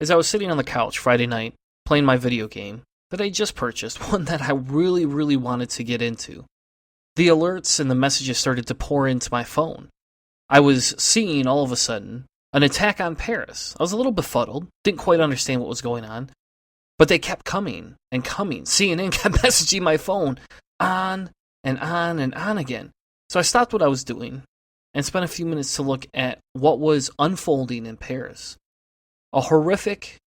as I was sitting on the couch Friday night playing my video game that I just purchased, one that I really, really wanted to get into. The alerts and the messages started to pour into my phone. I was seeing, all of a sudden, an attack on Paris. I was a little befuddled, didn't quite understand what was going on, but they kept coming and coming. CNN kept messaging my phone on and on and on again. So I stopped what I was doing and spent a few minutes to look at what was unfolding in Paris. A horrific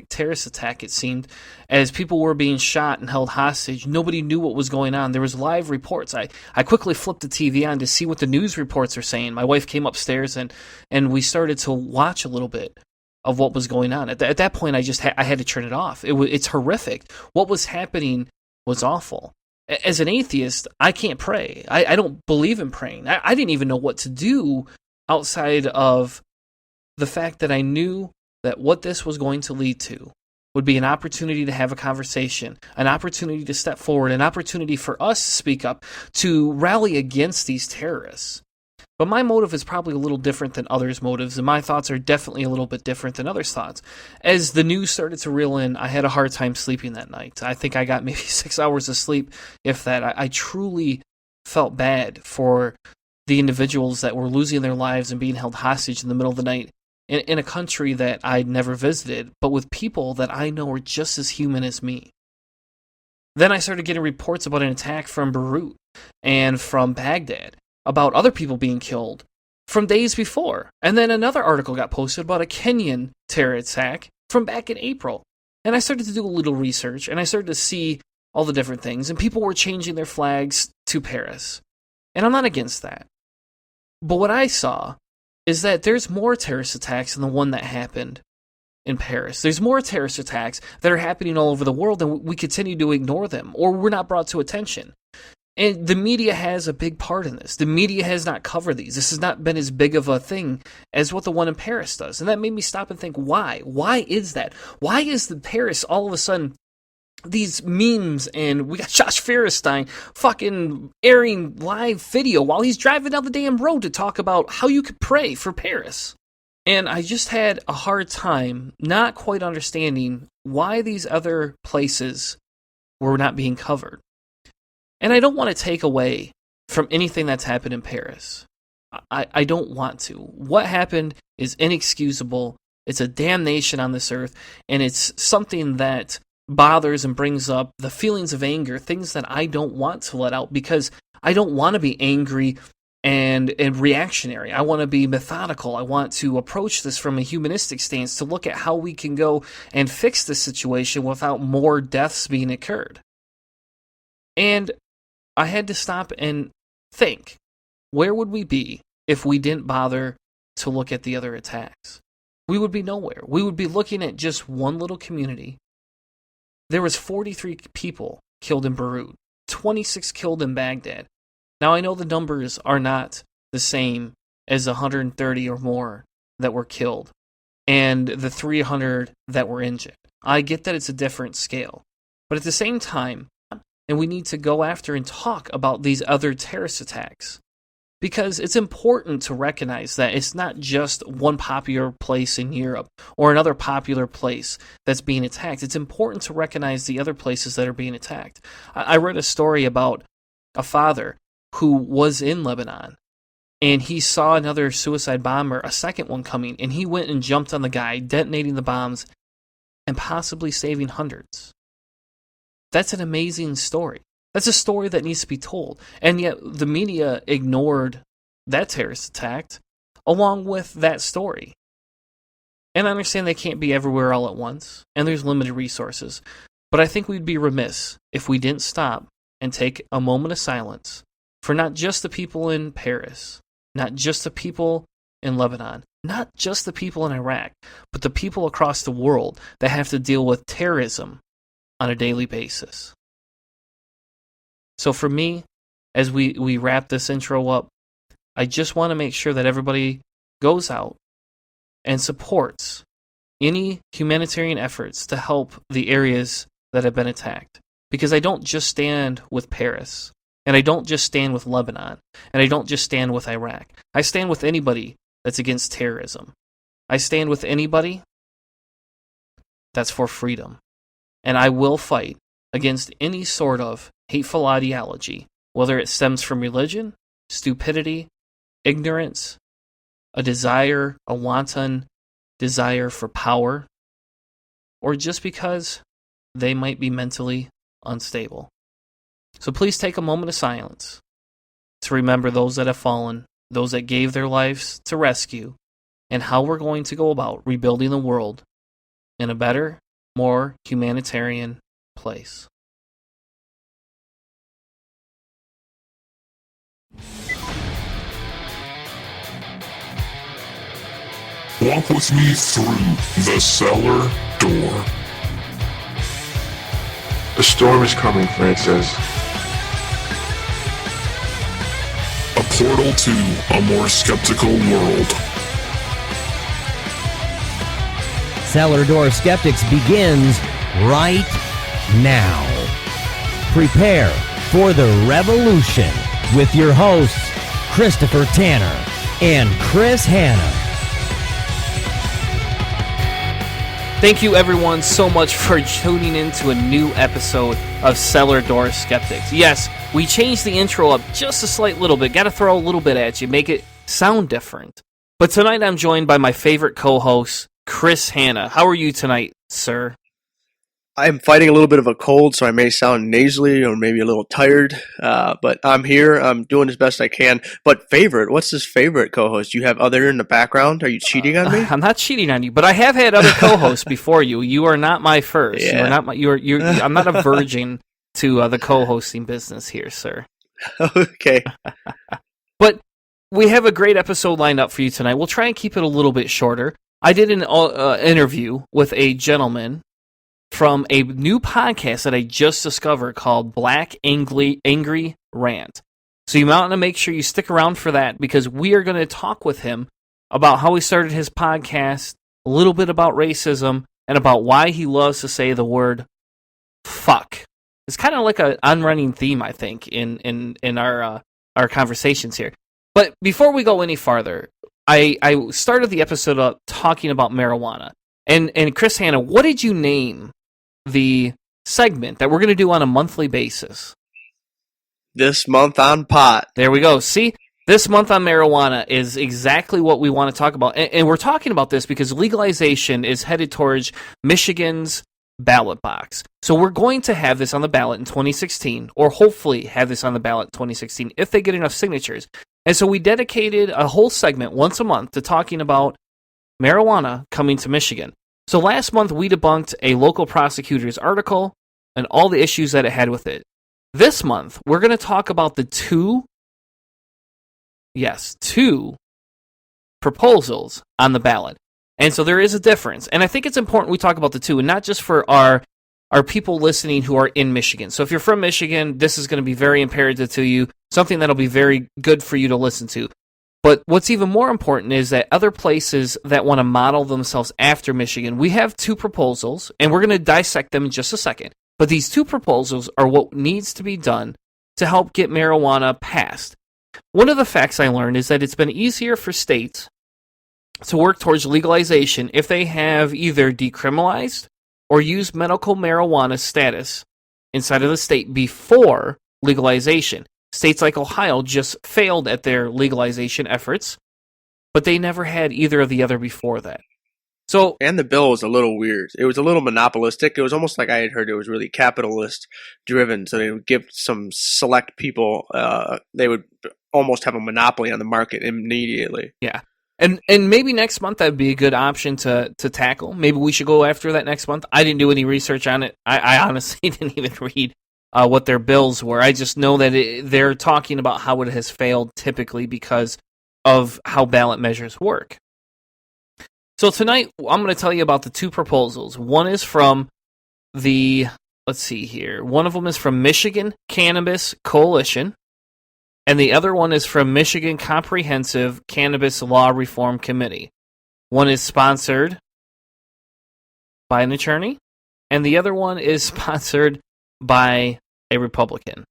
terrorist attack, it seemed, as people were being shot and held hostage. Nobody knew what was going on. There was live reports. I quickly flipped the TV on to see what the news reports are saying. My wife came upstairs and we started to watch a little bit of what was going on. At that point, I had to turn it off. It's horrific. What was happening was awful. As an atheist, I can't pray. I don't believe in praying. I didn't even know what to do outside of the fact that I knew that what this was going to lead to would be an opportunity to have a conversation, an opportunity to step forward, an opportunity for us to speak up, to rally against these terrorists. But my motive is probably a little different than others' motives, and my thoughts are definitely a little bit different than others' thoughts. As the news started to reel in, I had a hard time sleeping that night. I think I got maybe 6 hours of sleep, if that. I truly felt bad for the individuals that were losing their lives and being held hostage in the middle of the night in a country that I'd never visited, but with people that I know are just as human as me. Then I started getting reports about an attack from Beirut and from Baghdad, about other people being killed from days before. And then another article got posted about a Kenyan terror attack from back in April. And I started to do a little research, and I started to see all the different things, and people were changing their flags to Paris. And I'm not against that. But what I saw is that there's more terrorist attacks than the one that happened in Paris. There's more terrorist attacks that are happening all over the world, and we continue to ignore them, or we're not brought to attention. And the media has a big part in this. The media has not covered these. This has not been as big of a thing as what the one in Paris does. And that made me stop and think, why? Why is that? Why is the Paris all of a sudden these memes, and we got Josh Feuerstein fucking airing live video while he's driving down the damn road to talk about how you could pray for Paris. And I just had a hard time not quite understanding why these other places were not being covered. And I don't want to take away from anything that's happened in Paris. I don't want to. What happened is inexcusable. It's a damnation on this earth, and it's something that bothers and brings up the feelings of anger, things that I don't want to let out, because I don't want to be angry and reactionary. I want to be methodical. I want to approach this from a humanistic stance to look at how we can go and fix this situation without more deaths being occurred. And I had to stop and think, where would we be if we didn't bother to look at the other attacks? We would be nowhere. We would be looking at just one little community. There was 43 people killed in Beirut, 26 killed in Baghdad. Now, I know the numbers are not the same as the 130 or more that were killed and the 300 that were injured. I get that it's a different scale. But at the same time, and we need to go after and talk about these other terrorist attacks, because it's important to recognize that it's not just one popular place in Europe or another popular place that's being attacked. It's important to recognize the other places that are being attacked. I read a story about a father who was in Lebanon, and he saw another suicide bomber, a second one coming, and he went and jumped on the guy, detonating the bombs and possibly saving hundreds. That's an amazing story. That's a story that needs to be told. And yet the media ignored that terrorist attack along with that story. And I understand they can't be everywhere all at once, and there's limited resources. But I think we'd be remiss if we didn't stop and take a moment of silence for not just the people in Paris, not just the people in Lebanon, not just the people in Iraq, but the people across the world that have to deal with terrorism on a daily basis. So for me, as we wrap this intro up, I just want to make sure that everybody goes out and supports any humanitarian efforts to help the areas that have been attacked. Because I don't just stand with Paris, and I don't just stand with Lebanon, and I don't just stand with Iraq. I stand with anybody that's against terrorism. I stand with anybody that's for freedom. And I will fight against any sort of hateful ideology, whether it stems from religion, stupidity, ignorance, a wanton desire for power, or just because they might be mentally unstable. So please take a moment of silence to remember those that have fallen, those that gave their lives to rescue, and how we're going to go about rebuilding the world in a better, more humanitarian place. Walk with me through the cellar door. A storm is coming, Francis. A portal to a more skeptical world. Cellar Door Skeptics begins right now. Prepare for the revolution with your hosts, Christopher Tanner and Chris Hanna. Thank you, everyone, so much for tuning in to a new episode of Cellar Door Skeptics. Yes, we changed the intro up just a slight little bit. Got to throw a little bit at you, make it sound different. But tonight I'm joined by my favorite co-host, Chris Hanna. How are you tonight, sir? I'm fighting a little bit of a cold, so I may sound nasally or maybe a little tired, but I'm here. I'm doing as best I can. But what's this favorite co-host? You have other in the background? Are you cheating on me? I'm not cheating on you, but I have had other co-hosts before you. You are not my first. Yeah. You are not my. I'm not a virgin to the co-hosting business here, sir. Okay. But we have a great episode lined up for you tonight. We'll try and keep it a little bit shorter. I did an interview with a gentleman from a new podcast that I just discovered called Angry Rant. So you might want to make sure you stick around for that, because we are going to talk with him about how he started his podcast, a little bit about racism, and about why he loves to say the word fuck. It's kind of like an unrunning theme, I think, in our conversations here. But before we go any farther, I started the episode up talking about marijuana. And Chris Hanna, what did you name the segment that we're going to do on a monthly basis? This month on pot. There we go. See, this month on marijuana is exactly what we want to talk about. And we're talking about this because legalization is headed towards Michigan's ballot box. So we're going to have this on the ballot in 2016, or hopefully have this on the ballot in 2016 if they get enough signatures. And so we dedicated a whole segment once a month to talking about marijuana coming to Michigan. So last month we debunked a local prosecutor's article and all the issues that it had with it. This month we're going to talk about the two proposals on the ballot. And so there is a difference. And I think it's important we talk about the two, and not just for our people listening who are in Michigan. So if you're from Michigan, this is going to be very imperative to you, something that'll be very good for you to listen to. But what's even more important is that other places that want to model themselves after Michigan, we have two proposals, and we're going to dissect them in just a second. But these two proposals are what needs to be done to help get marijuana passed. One of the facts I learned is that it's been easier for states to work towards legalization if they have either decriminalized or used medical marijuana status inside of the state before legalization. States like Ohio just failed at their legalization efforts, but they never had either of the other before that. So, And the bill was a little weird. It was a little monopolistic. It was almost like I had heard it was really capitalist driven. So they would give some select people, they would almost have a monopoly on the market immediately. yeah. And maybe next month that would be a good option to tackle. Maybe we should go after that next month. I didn't do any research on it. I honestly didn't even read what their bills were. I just know that they're talking about how it has failed typically because of how ballot measures work. So tonight, I'm going to tell you about the two proposals. One is from let's see here. One of them is from Michigan Cannabis Coalition, and the other one is from Michigan Comprehensive Cannabis Law Reform Committee. One is sponsored by an attorney, and the other one is sponsored by a Republican.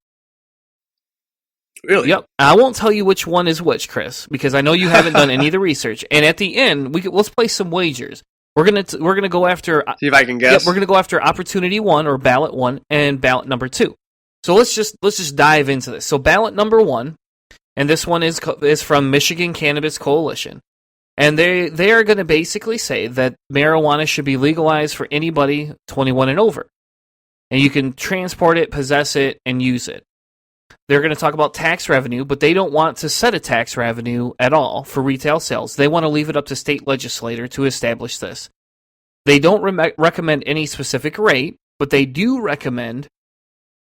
Really? Yep. I won't tell you which one is which, Chris, because I know you haven't done any of the research. And at the end, let's play some wagers. We're gonna go after. See if I can guess. Yep, we're gonna go after opportunity 1 or ballot 1 and ballot number 2. So let's just dive into this. So ballot number 1, and this one is from Michigan Cannabis Coalition, and they are going to basically say that marijuana should be legalized for anybody 21 and over, and you can transport it, possess it, and use it. They're going to talk about tax revenue, but they don't want to set a tax revenue at all for retail sales. They want to leave it up to state legislature to establish this. They don't recommend any specific rate, but they do recommend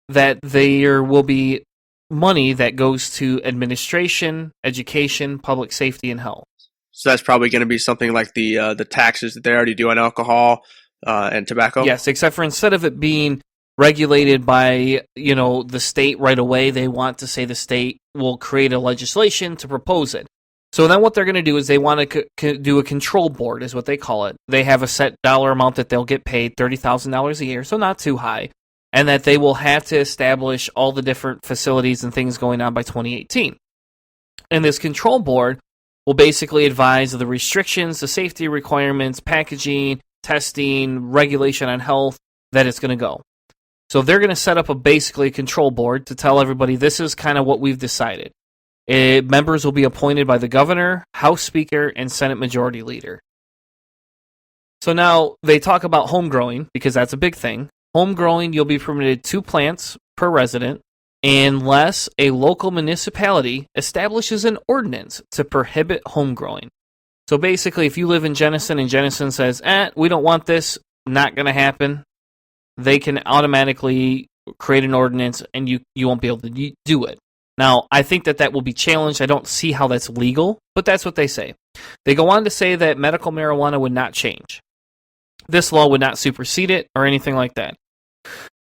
that there will be money that goes to administration, education, public safety, and health. So that's probably going to be something like the taxes that they already do on alcohol and tobacco? Yes, except for instead of it being regulated by, the state right away, they want to say the state will create a legislation to propose it. So then what they're going to do is they want to do a control board, is what they call it. They have a set dollar amount that they'll get paid, $30,000 a year, so not too high, and that they will have to establish all the different facilities and things going on by 2018. And this control board will basically advise the restrictions, the safety requirements, packaging, testing, regulation on health, that it's going to go. So they're going to set up basically a control board to tell everybody this is kind of what we've decided. Members will be appointed by the governor, House Speaker, and Senate Majority Leader. So now they talk about home growing, because that's a big thing. Home growing, you'll be permitted 2 plants per resident unless a local municipality establishes an ordinance to prohibit home growing. So basically, if you live in Jenison and Jenison says, we don't want this, not going to happen, they can automatically create an ordinance and you won't be able to do it. Now, I think that will be challenged. I don't see how that's legal, but that's what they say. They go on to say that medical marijuana would not change. This law would not supersede it or anything like that.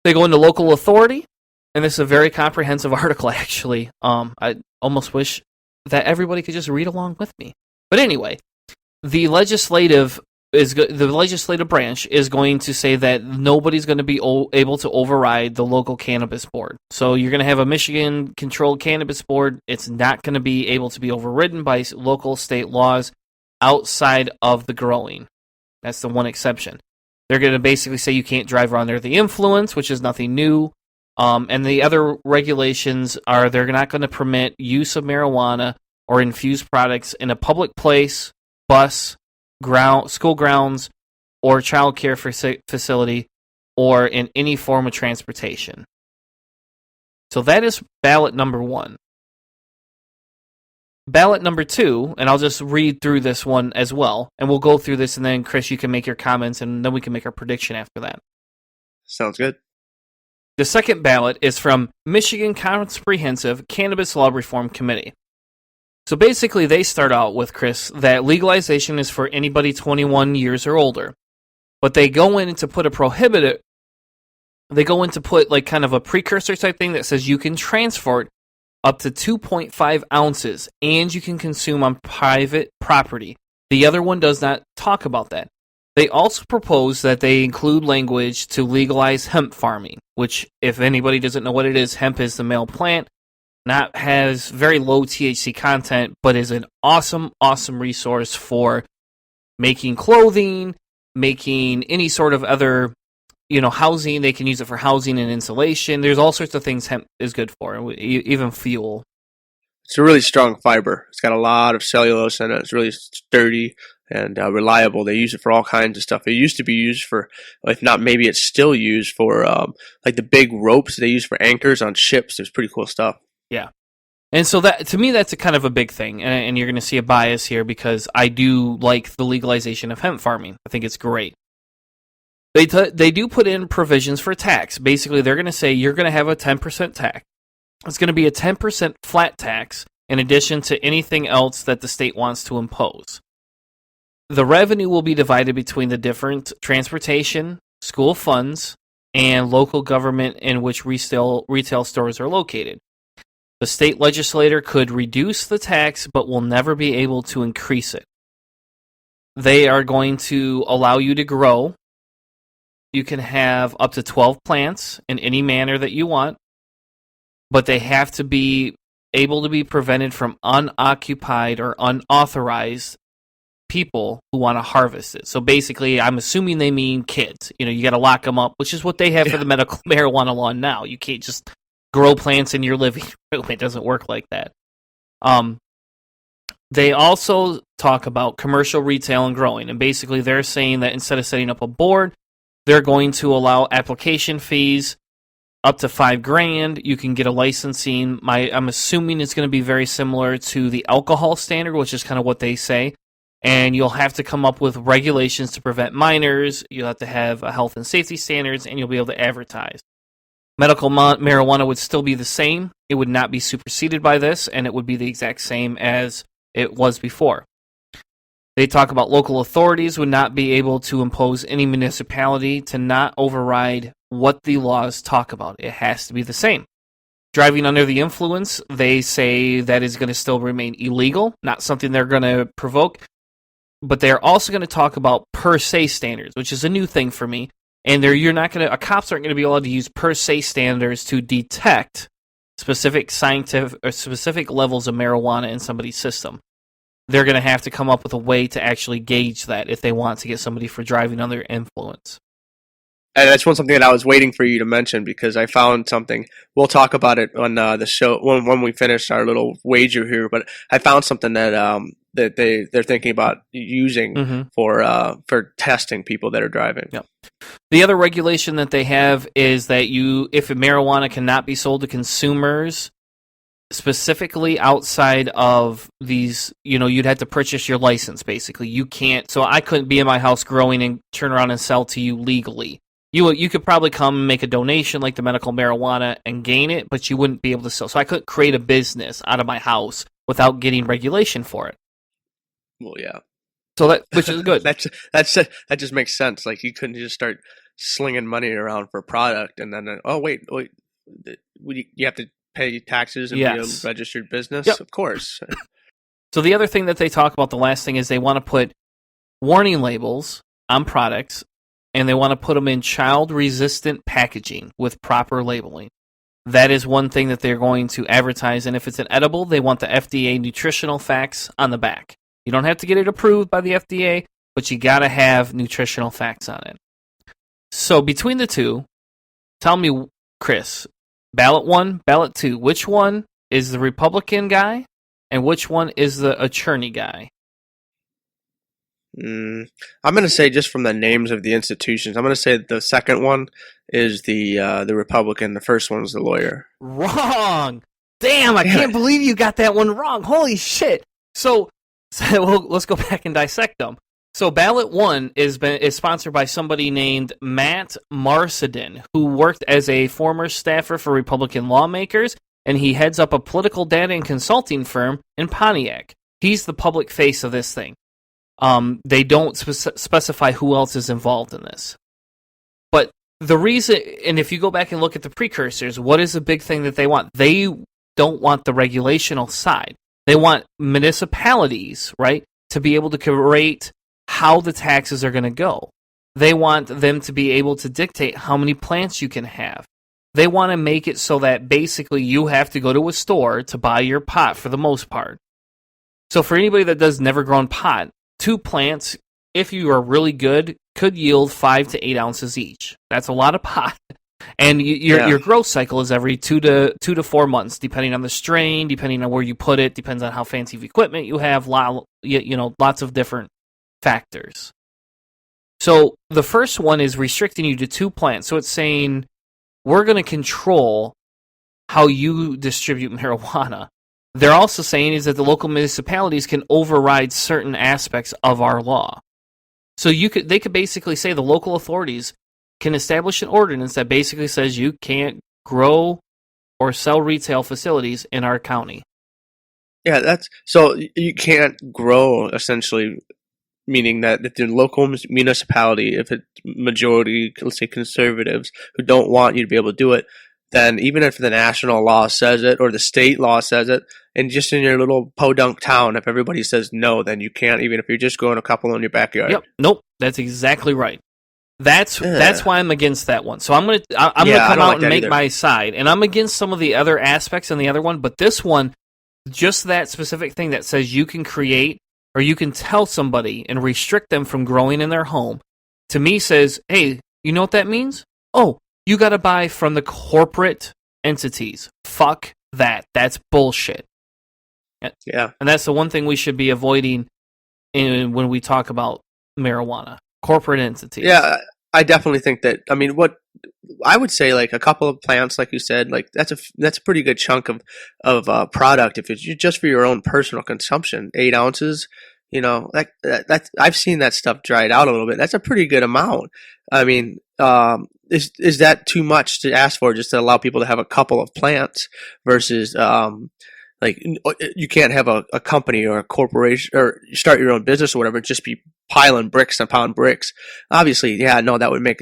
They go into local authority, and this is a very comprehensive article, actually. I almost wish that everybody could just read along with me. But anyway, the legislative branch is going to say that nobody's going to be able to override the local cannabis board. So you're going to have a Michigan-controlled cannabis board. It's not going to be able to be overridden by local state laws outside of the growing. That's the one exception. They're going to basically say you can't drive around under the influence, which is nothing new. And the other regulations are they're not going to permit use of marijuana or infused products in a public place, bus, school grounds, or child care facility, or in any form of transportation. So that is ballot number 1. Ballot number 2, and I'll just read through this one as well, and we'll go through this, and then, Chris, you can make your comments, and then we can make our prediction after that. Sounds good. The second ballot is from Michigan Comprehensive Cannabis Law Reform Committee. So basically, they start out with, Chris, that legalization is for anybody 21 years or older. But they go in to put like kind of a precursor type thing that says you can transport up to 2.5 ounces and you can consume on private property. The other one does not talk about that. They also propose that they include language to legalize hemp farming, which, if anybody doesn't know what it is, hemp is the male plant. Has very low THC content, but is an awesome resource for making clothing, making any sort of other, housing. They can use it for housing and insulation. There's all sorts of things hemp is good for, even fuel. It's a really strong fiber. It's got a lot of cellulose in it. It's really sturdy and reliable. They use it for all kinds of stuff. It used to be used for, if not, maybe it's still used for, like the big ropes they use for anchors on ships. There's pretty cool stuff. Yeah. And so that, to me, that's a kind of a big thing. And you're going to see a bias here because I do like the legalization of hemp farming. I think it's great. They do put in provisions for tax. Basically, they're going to say you're going to have a 10% tax. It's going to be a 10% flat tax in addition to anything else that the state wants to impose. The revenue will be divided between the different transportation, school funds, and local government in which retail stores are located. The state legislature could reduce the tax, but will never be able to increase it. They are going to allow you to grow. You can have up to 12 plants in any manner that you want, but they have to be able to be prevented from unoccupied or unauthorized people who want to harvest it. So basically, I'm assuming they mean kids. You got to lock them up, which is what they have for the medical marijuana law now. You can't just grow plants in your living room. It doesn't work like that. They also talk about commercial retail and growing, and basically they're saying that instead of setting up a board, they're going to allow application fees up to $5,000. You can get a licensing. I'm assuming it's going to be very similar to the alcohol standard, which is kind of what they say. And you'll have to come up with regulations to prevent minors. You'll have to have a health and safety standards, and you'll be able to advertise. Medical marijuana would still be the same. It would not be superseded by this, and it would be the exact same as it was before. They talk about local authorities would not be able to impose any municipality to not override what the laws talk about. It has to be the same. Driving under the influence, they say that is going to still remain illegal, not something they're going to provoke. But they're also going to talk about per se standards, which is a new thing for me. And cops aren't going to be able to use per se standards to detect specific scientific or specific levels of marijuana in somebody's system. They're going to have to come up with a way to actually gauge that if they want to get somebody for driving under influence. And that's something that I was waiting for you to mention, because I found something. We'll talk about it on the show when we finish our little wager here. But I found something that they're thinking about using for testing people that are driving. Yep. The other regulation that they have is that if marijuana cannot be sold to consumers, specifically outside of these, you'd have to purchase your license. Basically, you can't. So I couldn't be in my house growing and turn around and sell to you legally. You could probably come and make a donation like the medical marijuana and gain it, but you wouldn't be able to sell. So I couldn't create a business out of my house without getting regulation for it. Well, yeah. So which is good. that just makes sense. Like, you couldn't just start slinging money around for a product and then wait, you have to pay taxes and be a registered business. Yep. Of course. So the other thing that they talk about, the last thing, is they want to put warning labels on products, and they want to put them in child-resistant packaging with proper labeling. That is one thing that they're going to advertise, and if it's an edible, they want the FDA nutritional facts on the back. You don't have to get it approved by the FDA, but you got to have nutritional facts on it. So between the two, tell me, Chris, ballot 1, ballot 2, which one is the Republican guy, and which one is the attorney guy? I'm going to say, just from the names of the institutions, I'm going to say the second one is the Republican. The first one is the lawyer. Wrong. Damn, I can't believe you got that one wrong. Holy shit. So let's go back and dissect them. So ballot 1 is sponsored by somebody named Matt Marcedin, who worked as a former staffer for Republican lawmakers, and he heads up a political data and consulting firm in Pontiac. He's the public face of this thing. They don't specify who else is involved in this. But the reason, and if you go back and look at the precursors, what is the big thing that they want? They don't want the regulational side. They want municipalities, right, to be able to create how the taxes are going to go. They want them to be able to dictate how many plants you can have. They want to make it so that basically you have to go to a store to buy your pot for the most part. So for anybody that does never grown pot, 2 plants, if you are really good, could yield 5 to 8 ounces each. That's a lot of pot. And your growth cycle is every 2 to 4 months, depending on the strain, depending on where you put it, depends on how fancy of equipment you have, lots of different factors. So the first one is restricting you to 2 plants. So it's saying, we're going to control how you distribute marijuana. They're also saying is that the local municipalities can override certain aspects of our law. So they could basically say the local authorities can establish an ordinance that basically says you can't grow or sell retail facilities in our county. Yeah, so you can't grow, essentially, meaning that if the local municipality, if it's majority, let's say conservatives, who don't want you to be able to do it, then even if the national law says it or the state law says it, and just in your little podunk town, if everybody says no, then you can't, even if you're just growing a couple in your backyard. Yep. Nope. That's exactly right. That's why I'm against that one. So I'm gonna come out and make my side, and I'm against some of the other aspects in the other one, but this one, just that specific thing that says you can create or you can tell somebody and restrict them from growing in their home, to me says, hey, you know what that means? Oh, you got to buy from the corporate entities. Fuck that. That's bullshit. Yeah. And that's the one thing we should be avoiding when we talk about marijuana. Corporate entities. Yeah, I definitely think that. I mean, what I would say, like a couple of plants, like you said, like that's a pretty good chunk of product if it's just for your own personal consumption. 8 ounces, you know, that I've seen that stuff dried out a little bit. That's a pretty good amount. I mean, is that too much to ask for just to allow people to have a couple of plants versus like you can't have a company or a corporation or start your own business or whatever, just be piling bricks upon bricks. Obviously, yeah, no, that would make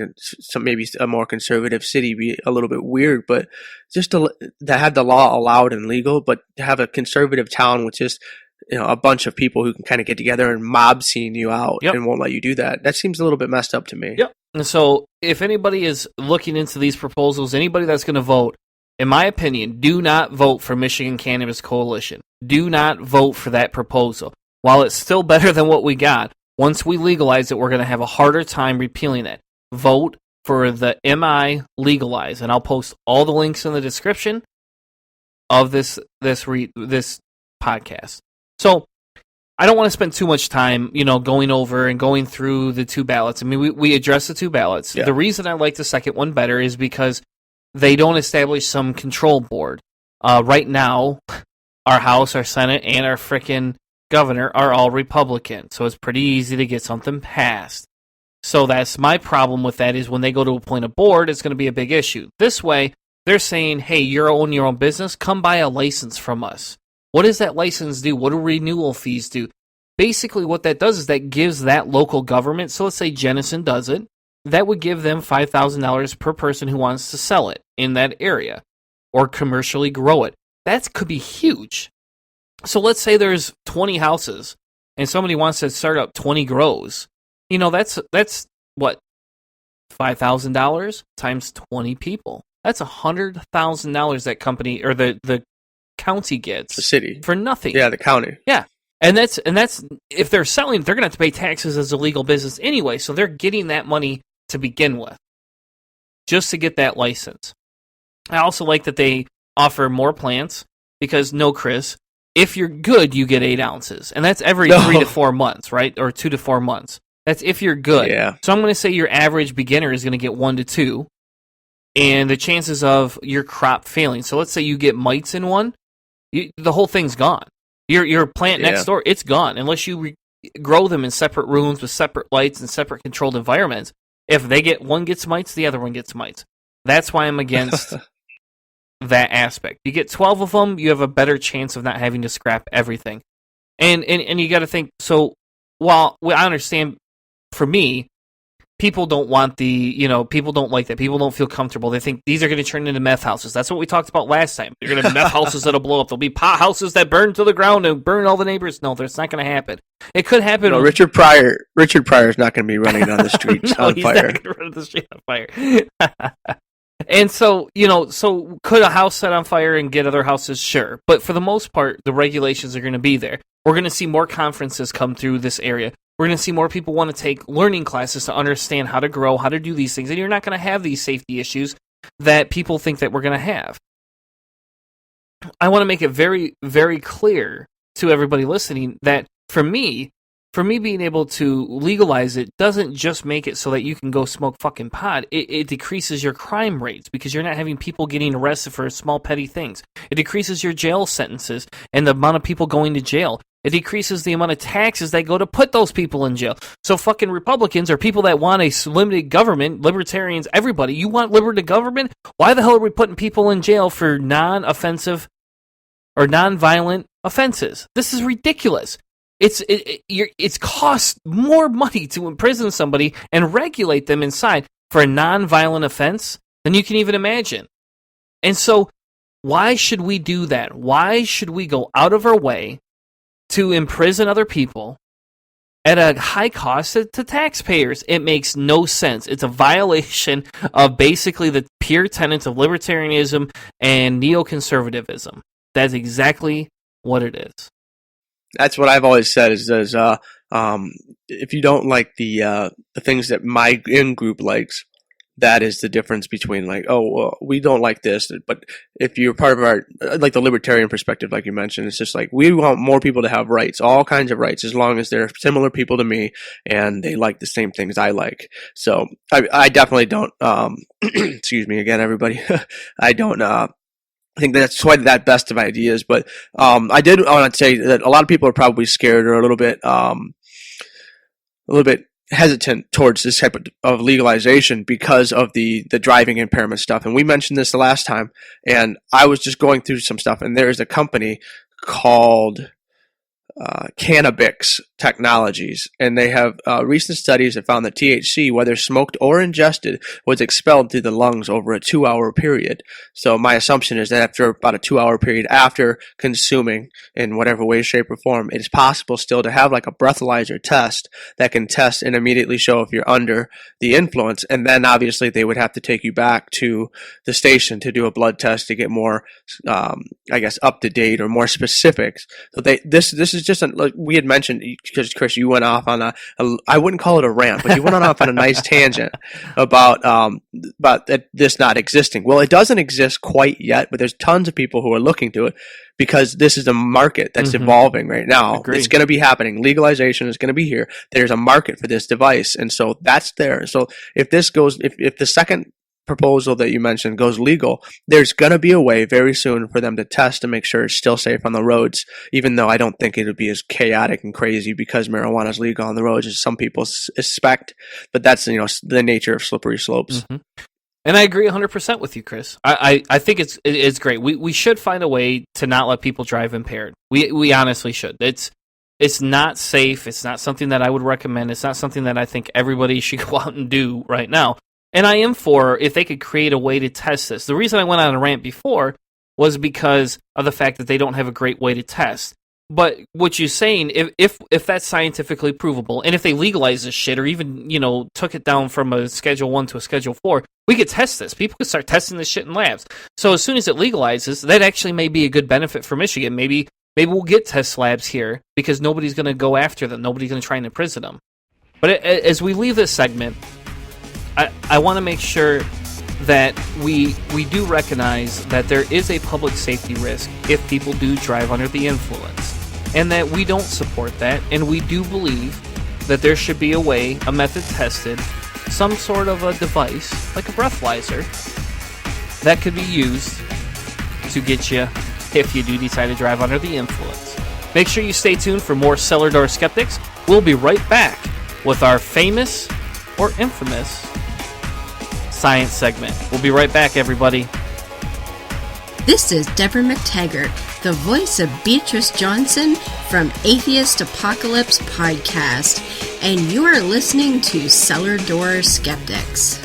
maybe a more conservative city be a little bit weird, but just to have the law allowed and legal, but to have a conservative town with just, you know, a bunch of people who can kind of get together and mob scene you out and won't let you do that. That seems a little bit messed up to me. Yep. And so if anybody is looking into these proposals, anybody that's going to vote, in my opinion, do not vote for Michigan Cannabis Coalition. Do not vote for that proposal. While it's still better than what we got, once we legalize it, we're going to have a harder time repealing it. Vote for the MI legalize, and I'll post all the links in the description of this podcast. So I don't want to spend too much time, you know, going over and going through the 2 ballots. I mean, we addressed the 2 ballots. Yeah. The reason I like the second one better is because they don't establish some control board. Right now, our House, our Senate, and our frickin' governor are all Republican, so it's pretty easy to get something passed. So that's my problem with that, is when they go to appoint a board, it's going to be a big issue. This way, they're saying, hey, you're owning your own business, come buy a license from us. What does that license do? What do renewal fees do? Basically, what that does is that gives that local government, so let's say Jenison does it, that would give them $5,000 per person who wants to sell it in that area or commercially grow it. That could be huge. So let's say there's 20 houses and somebody wants to start up 20 grows. You know, that's what, $5,000 times 20 people. That's $100,000 that company or the county gets. The city. For nothing. Yeah, the county. Yeah. And that's if they're selling, they're going to have to pay taxes as a legal business anyway, so they're getting that money to begin with, just to get that license. I also like that they offer more plants, because no, Chris, if you're good, you get 8 ounces, and that's every 3 to 4 months, right? Or 2 to 4 months. That's if you're good. Yeah. So I'm going to say your average beginner is going to get 1 to 2, and the chances of your crop failing. So let's say you get mites in one, the whole thing's gone. Your plant next door, it's gone, unless you grow them in separate rooms with separate lights and separate controlled environments. If one gets mites, the other one gets mites. That's why I'm against that aspect. You get 12 of them, you have a better chance of not having to scrap everything. And you got to think, so while I understand, for me, people don't want people don't like that. People don't feel comfortable. They think these are going to turn into meth houses. That's what we talked about last time. They're going to have meth houses that'll blow up. There'll be pot houses that burn to the ground and burn all the neighbors. No, that's not going to happen. It could happen. No, Richard Pryor is not going to be running on the streets on fire. He's not going to run the street on fire. And so, so could a house set on fire and get other houses? Sure. But for the most part, the regulations are going to be there. We're going to see more conferences come through this area. We're going to see more people want to take learning classes to understand how to grow, how to do these things. And you're not going to have these safety issues that people think that we're going to have. I want to make it very, very clear to everybody listening that for me being able to legalize it doesn't just make it so that you can go smoke fucking pot. It decreases your crime rates because you're not having people getting arrested for small petty things. It decreases your jail sentences and the amount of people going to jail. It decreases the amount of taxes that go to put those people in jail. So fucking Republicans are people that want a limited government, libertarians, everybody. You want limited government? Why the hell are we putting people in jail for non-offensive or non-violent offenses? This is ridiculous. It's cost more money to imprison somebody and regulate them inside for a non-violent offense than you can even imagine. And so why should we do that? Why should we go out of our way to imprison other people at a high cost to taxpayers? It makes no sense. It's a violation of basically the pure tenets of libertarianism and neoconservatism. That's exactly what it is. That's what I've always said is if you don't like the things that my in-group likes, that is the difference between like, oh, well, we don't like this. But if you're part of our, like the libertarian perspective, like you mentioned, it's just like, we want more people to have rights, all kinds of rights, as long as they're similar people to me and they like the same things I like. So I definitely don't, excuse me again, everybody. I don't, I think that's quite that best of ideas, but I did want to say that a lot of people are probably scared or a little bit hesitant towards this type of legalization because of the driving impairment stuff. And we mentioned this the last time, and I was just going through some stuff, and there is a company called Cannabix Technologies, and they have recent studies that found that THC, whether smoked or ingested, was expelled through the lungs over a 2-hour period. So my assumption is that after about a 2-hour period after consuming in whatever way, shape, or form, it is possible still to have like a breathalyzer test that can test and immediately show if you're under the influence. And then obviously they would have to take you back to the station to do a blood test to get more, I guess, up to date or more specifics. So this is just like we had mentioned, because Chris, you went off on I wouldn't call it a rant, but you went off on a nice tangent about this not existing. Well, it doesn't exist quite yet, but there's tons of people who are looking to it because this is a market that's evolving right now. Agreed. It's going to be happening. Legalization is going to be here. There's a market for this device, and so that's there. So if this goes, if the second proposal that you mentioned goes legal, there's going to be a way very soon for them to test to make sure it's still safe on the roads, even though I don't think it would be as chaotic and crazy because marijuana is legal on the roads as some people suspect. But that's, the nature of slippery slopes. Mm-hmm. And I agree 100% with you, Chris. I think it's great. We should find a way to not let people drive impaired. We honestly should. It's not safe. It's not something that I would recommend. It's not something that I think everybody should go out and do right now. And I am for if they could create a way to test this. The reason I went on a rant before was because of the fact that they don't have a great way to test. But what you're saying, if that's scientifically provable, and if they legalize this shit, or even took it down from a Schedule 1 to a Schedule 4, we could test this. People could start testing this shit in labs. So as soon as it legalizes, that actually may be a good benefit for Michigan. Maybe we'll get test labs here because nobody's going to go after them. Nobody's going to try and imprison them. But as we leave this segment, I want to make sure that we do recognize that there is a public safety risk if people do drive under the influence, and that we don't support that, and we do believe that there should be a method tested, some sort of a device, like a breathalyzer, that could be used to get you if you do decide to drive under the influence. Make sure you stay tuned for more Cellar Door Skeptics. We'll be right back with our famous or infamous science segment. We'll be right back, everybody. This is Deborah McTaggart, the voice of Beatrice Johnson from Atheist Apocalypse Podcast, and you are listening to Cellar Door Skeptics.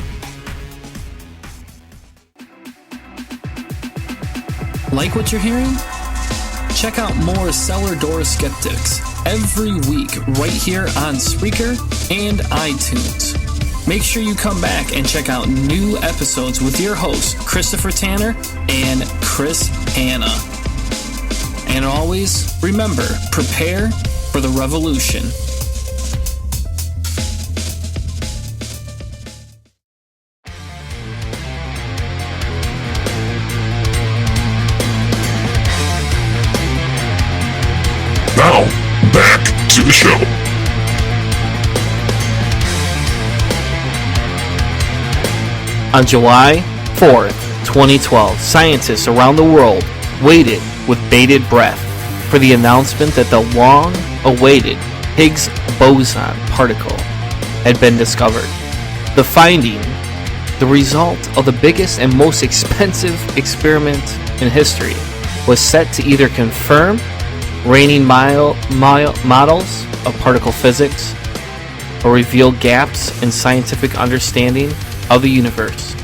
Like what you're hearing? Check out more Cellar Door Skeptics every week right here on Spreaker and iTunes. Make sure you come back and check out new episodes with your hosts, Christopher Tanner and Chris Hanna. And always, remember, prepare for the revolution. Now, back to the show. On July 4th, 2012, scientists around the world waited with bated breath for the announcement that the long-awaited Higgs Boson particle had been discovered. The finding, the result of the biggest and most expensive experiment in history, was set to either confirm reigning models of particle physics or reveal gaps in scientific understanding of the universe.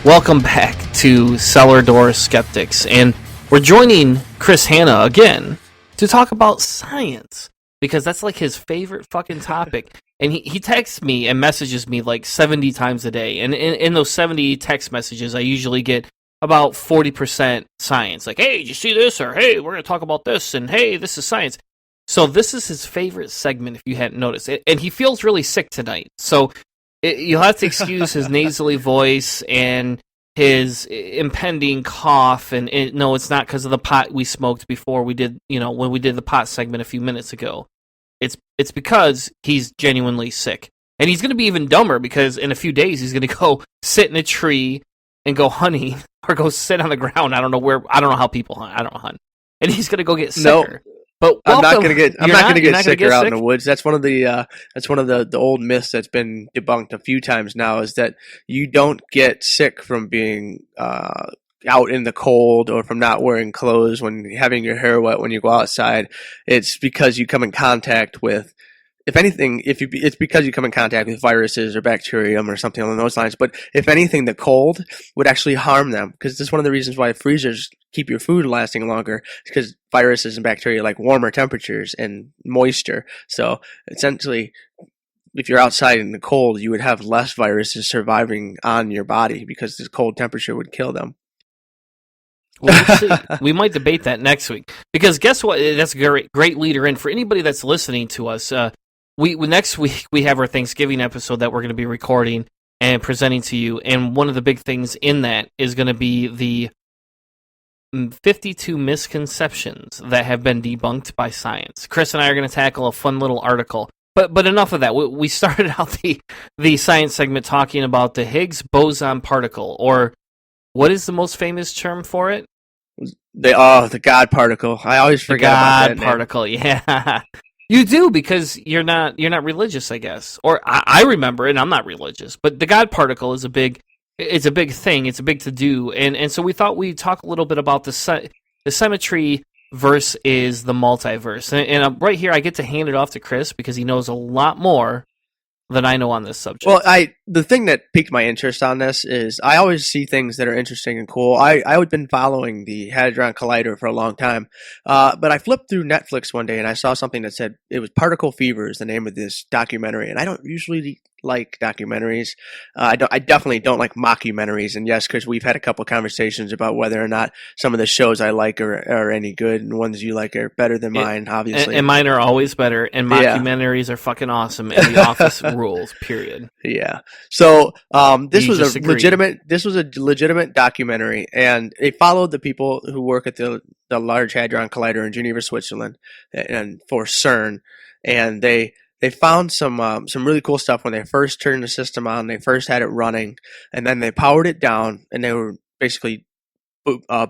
Welcome back to Cellar Door Skeptics, and we're joining Chris Hanna again to talk about science, because that's like his favorite fucking topic. And he texts me and messages me like 70 times a day, and in those 70 text messages I usually get about 40% science. Like, hey, did you see this? Or, hey, we're going to talk about this. And, hey, this is science. So this is his favorite segment, if you hadn't noticed. And he feels really sick tonight. So you'll have to excuse his nasally voice and his impending cough. And no, it's not because of the pot we smoked before we did, when we did the pot segment a few minutes ago. It's because he's genuinely sick. And he's going to be even dumber because in a few days he's going to go sit in a tree and go hunting or go sit on the ground. I don't know how people hunt. I don't hunt. And he's going to go get sicker. No. But I'm not going to get sicker out sick? in the woods. That's one of the old myths that's been debunked a few times now, is that you don't get sick from being out in the cold or from not wearing clothes when having your hair wet when you go outside. It's because you come in contact with, if anything, it's because you come in contact with viruses or bacterium or something along those lines. But if anything, the cold would actually harm them, because this is one of the reasons why freezers keep your food lasting longer, because viruses and bacteria like warmer temperatures and moisture. So essentially, if you're outside in the cold, you would have less viruses surviving on your body because the cold temperature would kill them. Well, we'll see. We might debate that next week, because guess what? That's a great leader in for anybody that's listening to us. Next week we have our Thanksgiving episode that we're going to be recording and presenting to you, and one of the big things in that is going to be the 52 misconceptions that have been debunked by science. Chris and I are going to tackle a fun little article. But enough of that. We started out the science segment talking about the Higgs Boson particle, or what is the most famous term for it? The God particle. I always forget about that. God particle, yeah. You do, because you're not religious, I guess. Or I remember it, and I'm not religious. But the God particle is a big thing. It's a big to-do. And so we thought we'd talk a little bit about the symmetry versus the multiverse. And right here, I get to hand it off to Chris because he knows a lot more than I know on this subject. Well, the thing that piqued my interest on this is I always see things that are interesting and cool. I've been following the Hadron Collider for a long time, but I flipped through Netflix one day and I saw something that said it was Particle Fever is the name of this documentary, and I don't usually like documentaries. I definitely don't like mockumentaries, and yes, Chris, we've had a couple of conversations about whether or not some of the shows I like are any good, and ones you like are better than mine, obviously. And mine are always better, and mockumentaries are fucking awesome, and The Office rules, period. Yeah. So this was a legitimate documentary, and it followed the people who work at the Large Hadron Collider in Geneva, Switzerland, and for CERN, and they found some really cool stuff when they first turned the system on. They first had it running, and then they powered it down, and they were basically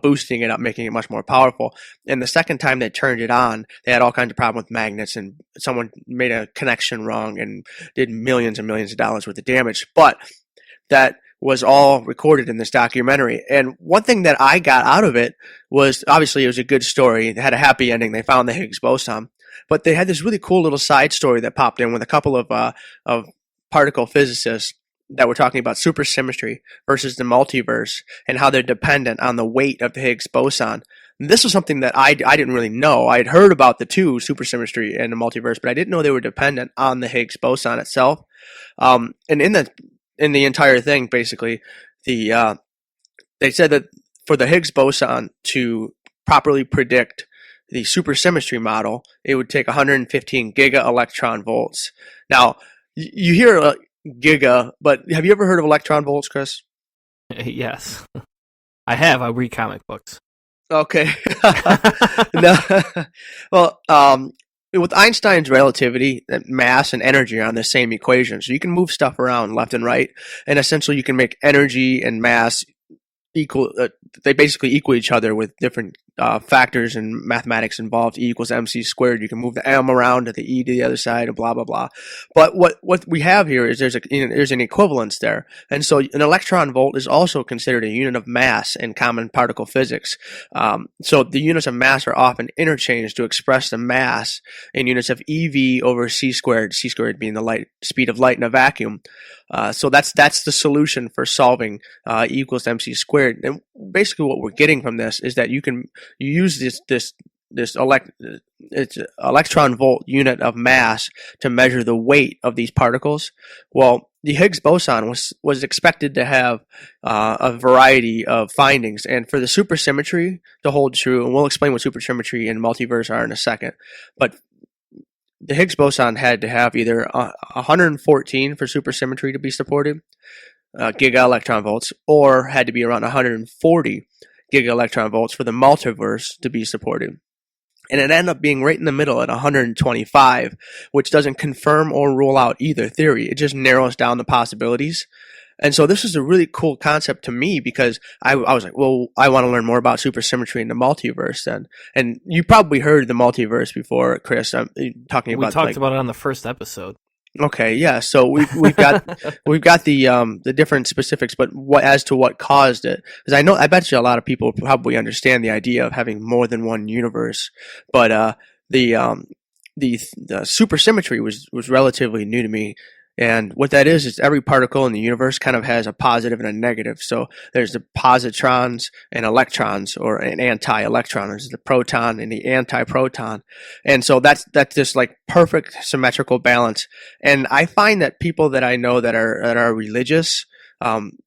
boosting it up, making it much more powerful. And the second time they turned it on, they had all kinds of problems with magnets, and someone made a connection wrong and did millions and millions of dollars worth of damage. But that was all recorded in this documentary. And one thing that I got out of it was, obviously it was a good story. It had a happy ending. They found the Higgs boson. But they had this really cool little side story that popped in with a couple of particle physicists that were talking about super symmetry versus the multiverse and how they're dependent on the weight of the Higgs boson. And this was something that I didn't really know. I had heard about the two, super symmetry and the multiverse, but I didn't know they were dependent on the Higgs boson itself. And in the entire thing, basically, they said that for the Higgs boson to properly predict the supersymmetry model, it would take 115 giga electron volts. Now, you hear giga, but have you ever heard of electron volts, Chris? Yes, I have. I read comic books. Okay. No. Well, with Einstein's relativity, mass and energy are on the same equation. So you can move stuff around left and right, and essentially you can make energy and mass equal. They basically equal each other with different factors and mathematics involved. E equals mc squared. You can move the m around to the e to the other side, and blah blah blah. But what we have here is there's an equivalence there, and so an electron volt is also considered a unit of mass in common particle physics. So the units of mass are often interchanged to express the mass in units of eV over c squared. C squared being the speed of light in a vacuum. So that's the solution for solving E equals mc squared. And basically, what we're getting from this is that you use this electron volt unit of mass to measure the weight of these particles. Well, the Higgs boson was expected to have a variety of findings, and for the supersymmetry to hold true, and we'll explain what supersymmetry and multiverse are in a second, but the Higgs boson had to have either 114 for supersymmetry to be supported, giga electron volts, or had to be around 140 giga electron volts for the multiverse to be supported. And it ended up being right in the middle at 125, which doesn't confirm or rule out either theory. It just narrows down the possibilities. And so this is a really cool concept to me because I was like, well, I want to learn more about supersymmetry and the multiverse then. And you probably heard the multiverse before, Chris, talking about. We talked about it on the first episode. Okay, yeah. So we've got the different specifics, but as to what caused it, because I bet you a lot of people probably understand the idea of having more than one universe, but the supersymmetry was relatively new to me. And what that is every particle in the universe kind of has a positive and a negative. So there's the positrons and electrons, or an anti-electron. There's the proton and the anti-proton. And so that's just like perfect symmetrical balance. And I find that people that I know that are religious,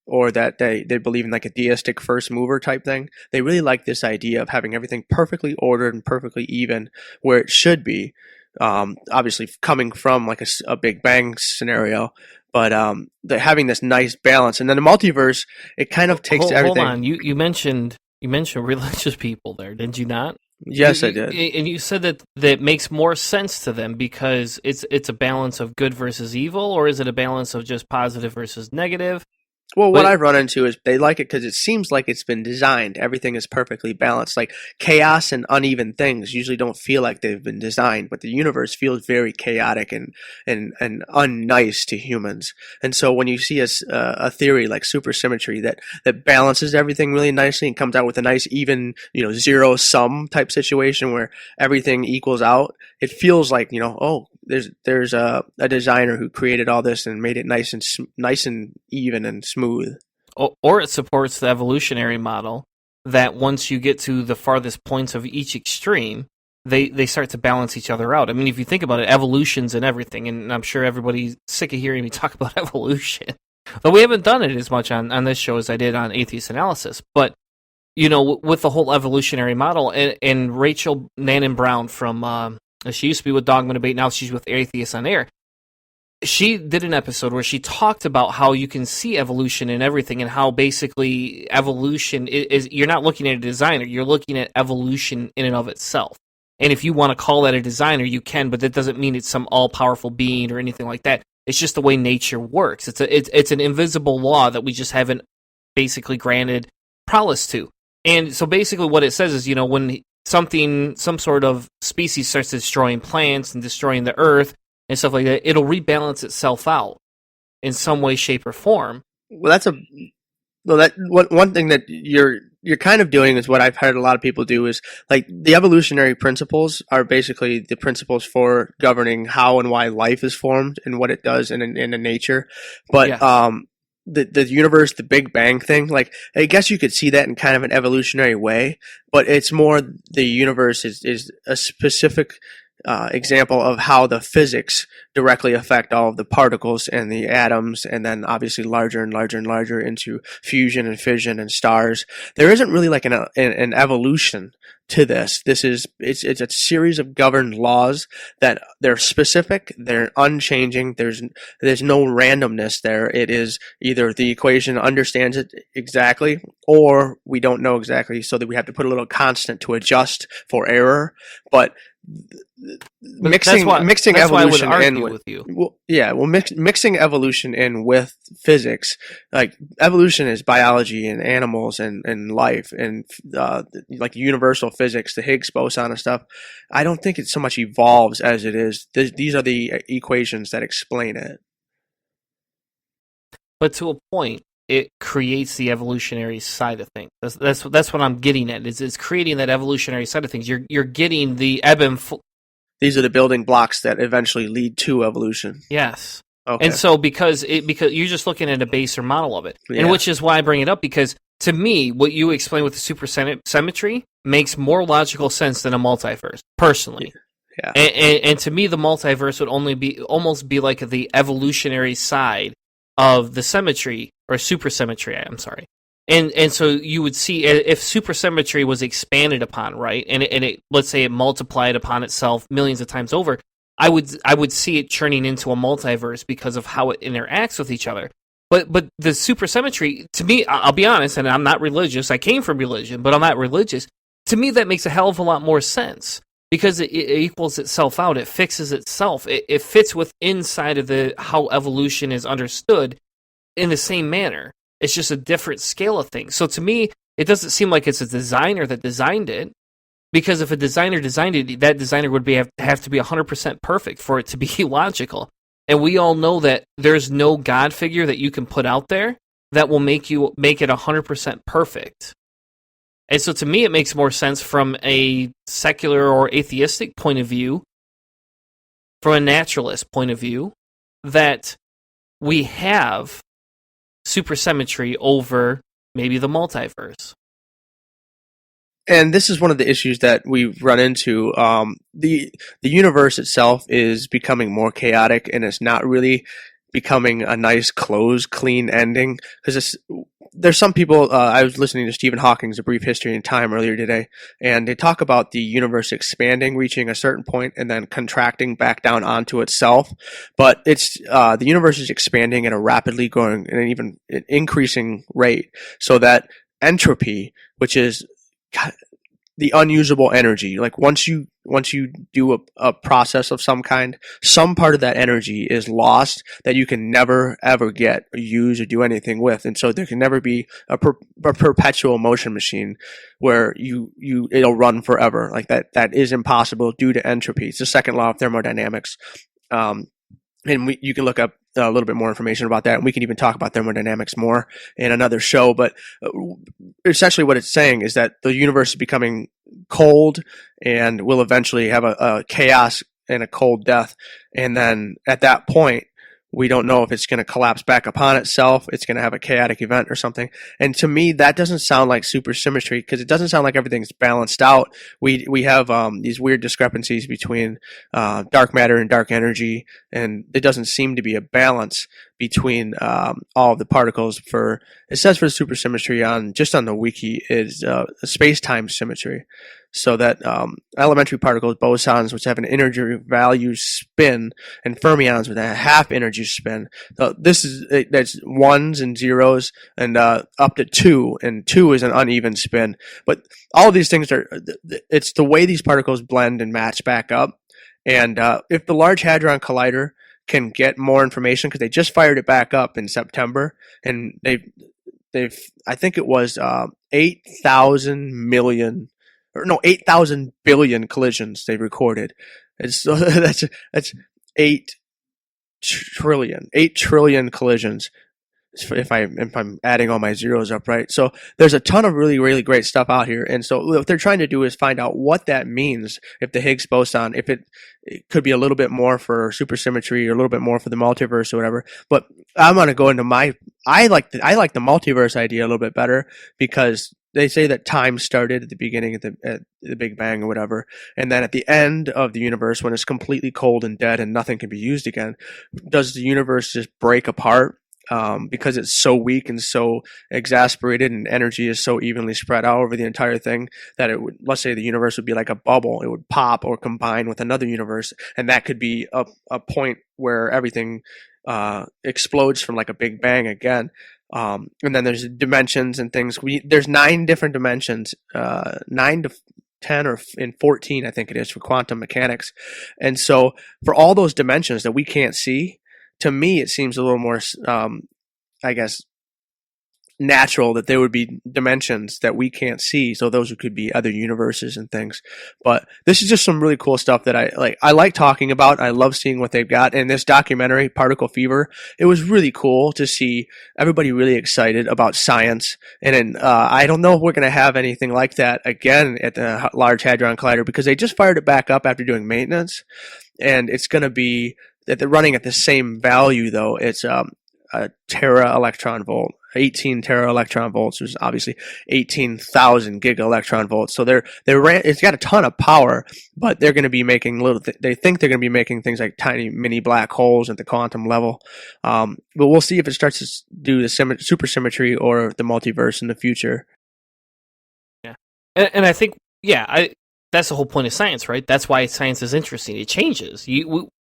or that they believe in like a deistic first mover type thing, they really like this idea of having everything perfectly ordered and perfectly even where it should be. Obviously coming from like a Big Bang scenario, but having this nice balance. And then the multiverse, it kind of takes everything. Hold on, you mentioned religious people there, did you not? Yes, I did. And you said that makes more sense to them because it's a balance of good versus evil, or is it a balance of just positive versus negative? Well, what I've run into is they like it because it seems like it's been designed. Everything is perfectly balanced. Like chaos and uneven things usually don't feel like they've been designed, but the universe feels very chaotic and unnice to humans. And so when you see a theory like supersymmetry that balances everything really nicely and comes out with a nice even, zero sum type situation where everything equals out, it feels like, there's a designer who created all this and made it nice and even and smooth. Or it supports the evolutionary model that once you get to the farthest points of each extreme, they start to balance each other out. I mean, if you think about it, evolution's in everything, and I'm sure everybody's sick of hearing me talk about evolution. But we haven't done it as much on this show as I did on Atheist Analysis. But, with the whole evolutionary model, and Rachel Nanan Brown from... she used to be with Dogma Debate, now she's with Atheists on Air. She did an episode where she talked about how you can see evolution in everything and how basically evolution is you're not looking at a designer, you're looking at evolution in and of itself. And if you want to call that a designer, you can, but that doesn't mean it's some all-powerful being or anything like that. It's just the way nature works. It's an invisible law that we just haven't basically granted prowess to. And so basically what it says is, when some sort of species starts destroying plants and destroying the earth and stuff like that, it'll rebalance itself out in some way, shape, or form. Well, one thing that you're kind of doing is what I've heard a lot of people do is like the evolutionary principles are basically the principles for governing how and why life is formed and what it does in nature. But yeah. The universe, the Big Bang thing, like I guess you could see that in kind of an evolutionary way, but it's more the universe is a specific example of how the physics directly affect all of the particles and the atoms, and then obviously larger and larger and larger into fusion and fission and stars. There isn't really like an evolution to this. It's a series of governed laws that they're specific, they're unchanging. There's no randomness there. It is either the equation understands it exactly, or we don't know exactly, so that we have to put a little constant to adjust for error. But mixing evolution in with you. Mixing evolution in with physics, like evolution is biology and animals and life and like universal physics, the Higgs boson and stuff. I don't think it so much evolves as it is. These are the equations that explain it. But to a point, it creates the evolutionary side of things. That's what I'm getting at. Is creating that evolutionary side of things. You're getting the ebb and flow. These are the building blocks that eventually lead to evolution. Yes. Okay. And so because you're just looking at a baser model of it, and which is why I bring it up, because to me, what you explain with the super symmetry makes more logical sense than a multiverse, personally. Yeah. And to me, the multiverse would almost be like the evolutionary side of the symmetry, or super symmetry, I'm sorry. And so you would see if super symmetry was expanded upon, right, and it let's say it multiplied upon itself millions of times over, I would see it turning into a multiverse because of how it interacts with each other. But the super symmetry, to me, I'll be honest, and I'm not religious. I came from religion, but I'm not religious. To me, that makes a hell of a lot more sense because it equals itself out. It fixes itself. It fits with inside of how evolution is understood in the same manner. It's just a different scale of things. So to me, it doesn't seem like it's a designer that designed it, because if a designer designed it, that designer would have to be 100% perfect for it to be logical. And we all know that there's no God figure that you can put out there that will make it 100% perfect. And so to me, it makes more sense from a secular or atheistic point of view, from a naturalist point of view, that we have super symmetry over maybe the multiverse. And this is one of the issues that we've run into. The universe itself is becoming more chaotic, and it's not really becoming a nice, closed, clean ending. Because there's some people. I was listening to Stephen Hawking's A Brief History in Time earlier today, and they talk about the universe expanding, reaching a certain point, and then contracting back down onto itself. But it's the universe is expanding at a rapidly growing and even increasing rate, so that entropy, which is the unusable energy, like once you do a process of some kind, some part of that energy is lost that you can never ever get or use or do anything with. And so there can never be a perpetual motion machine where it'll run forever. Like that is impossible due to entropy. It's the second law of thermodynamics. And you can look up a little bit more information about that, and we can even talk about thermodynamics more in another show. But essentially what it's saying is that the universe is becoming cold and will eventually have a chaos and a cold death. And then at that point, we don't know if it's going to collapse back upon itself. It's going to have a chaotic event or something. And to me, that doesn't sound like super symmetry, because it doesn't sound like everything's balanced out. We have these weird discrepancies between dark matter and dark energy, and it doesn't seem to be a balance between all of the particles. It says for super symmetry just on the wiki is space-time symmetry. So that elementary particles, bosons, which have an energy value spin, and fermions with a half energy spin. So that's ones and zeros, and up to 2, and 2 is an uneven spin. But all of these things it's the way these particles blend and match back up. And if the Large Hadron Collider can get more information, because they just fired it back up in September, and they've I think it was 8,000 billion collisions they recorded. That's 8 trillion collisions, if I'm adding all my zeros up right. So there's a ton of really, really great stuff out here. And so what they're trying to do is find out what that means, if the Higgs boson, if it could be a little bit more for supersymmetry or a little bit more for the multiverse or whatever. But I'm going to go into I like the multiverse idea a little bit better, because they say that time started at the beginning at the Big Bang or whatever, and then at the end of the universe, when it's completely cold and dead and nothing can be used again, does the universe just break apart because it's so weak and so exasperated, and energy is so evenly spread out over the entire thing that it would, let's say the universe would be like a bubble, it would pop or combine with another universe, and that could be a point where everything explodes from like a Big Bang again. And then there's dimensions and things. There's 9 different dimensions, 9 to 10 or in 14, I think it is, for quantum mechanics. And so for all those dimensions that we can't see, to me, it seems a little more, I guess, natural that there would be dimensions that we can't see. So those could be other universes and things. But this is just some really cool stuff that I like talking about. I love seeing what they've got. And this documentary, Particle Fever, it was really cool to see everybody really excited about science. And I don't know if we're going to have anything like that again at the Large Hadron Collider, because they just fired it back up after doing maintenance. And it's going to be that they're running at the same value, though. It's a tera electron volt. 18 tera electron volts, which is obviously 18,000 giga electron volts. So it's got a ton of power, but they're going to be making they think they're going to be making things like tiny mini black holes at the quantum level. But we'll see if it starts to do the super symmetry or the multiverse in the future. Yeah. And I think, that's the whole point of science, right? That's why science is interesting. It changes.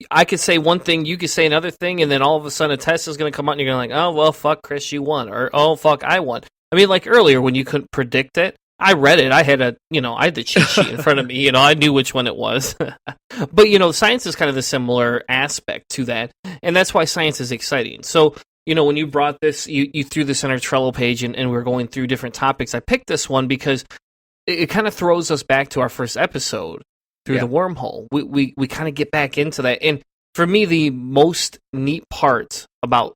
I could say one thing, you could say another thing, and then all of a sudden a test is going to come out, and you're going to like, oh, well, fuck, Chris, you won. Or, oh, fuck, I won. I mean, like earlier when you couldn't predict it, I read it. I had the cheat sheet in front of me. I knew which one it was. But, science is kind of the similar aspect to that, and that's why science is exciting. So, when you brought this, you threw this on our Trello page, and we're going through different topics. I picked this one because it kind of throws us back to our first episode through the wormhole. We kind of get back into that. And for me, the most neat part about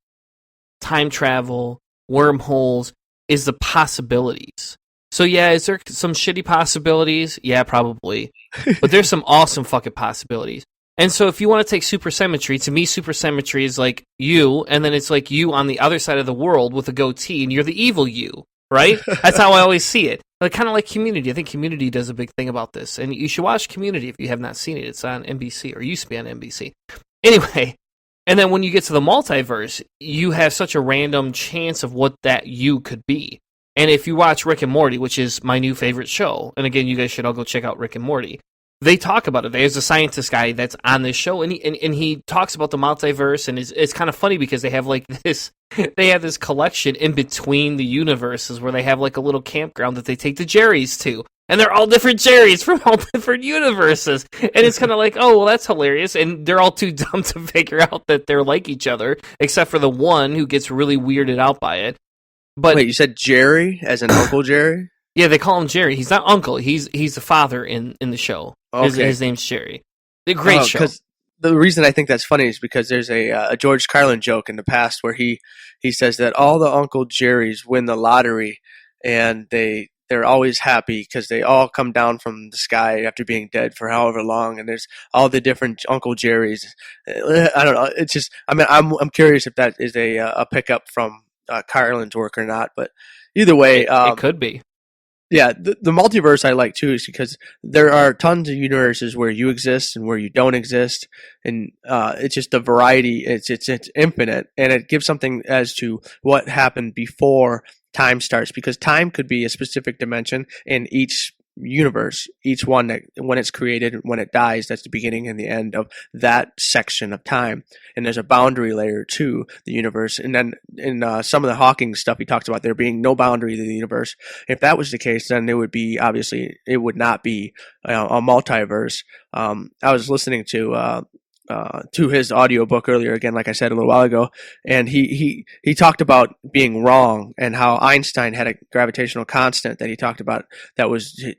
time travel, wormholes, is the possibilities. So is there some shitty possibilities? Yeah, probably. But there's some awesome fucking possibilities. And so if you want to take super symmetry, to me, super symmetry is like you, and then it's like you on the other side of the world with a goatee, and you're the evil you, right? That's how I always see it. But kind of like Community. I think Community does a big thing about this. And you should watch Community if you have not seen it. It's on NBC, or used to be on NBC. Anyway, and then when you get to the multiverse, you have such a random chance of what that you could be. And if you watch Rick and Morty, which is my new favorite show, and again, you guys should all go check out Rick and Morty, they talk about it. There's a scientist guy that's on this show, and he talks about the multiverse, and it's kind of funny because they have this collection in between the universes where they have like a little campground that they take the Jerrys to, and they're all different Jerrys from all different universes, and it's kind of like, oh, well, that's hilarious, and they're all too dumb to figure out that they're like each other, except for the one who gets really weirded out by it. But wait, you said Jerry as in Uncle Jerry? Yeah, they call him Jerry. He's not Uncle. He's the father in the show. Okay. His name's Jerry. A great show. Because the reason I think that's funny is because there's a George Carlin joke in the past where he says that all the Uncle Jerrys win the lottery, and they're always happy because they all come down from the sky after being dead for however long, and there's all the different Uncle Jerrys. I don't know. It's just, I mean, I'm curious if that is a pickup from Carlin's work or not, but either way, it could be. Yeah, the multiverse I like too is because there are tons of universes where you exist and where you don't exist, and it's just the variety. It's infinite, and it gives something as to what happened before time starts, because time could be a specific dimension in each universe, each one that when it's created, when it dies, that's the beginning and the end of that section of time. And there's a boundary layer to the universe. And then in some of the Hawking stuff, he talks about there being no boundary to the universe. If that was the case, then it would not be a multiverse. I was listening to his audiobook earlier, again, like I said a little while ago, and he talked about being wrong and how Einstein had a gravitational constant that he talked about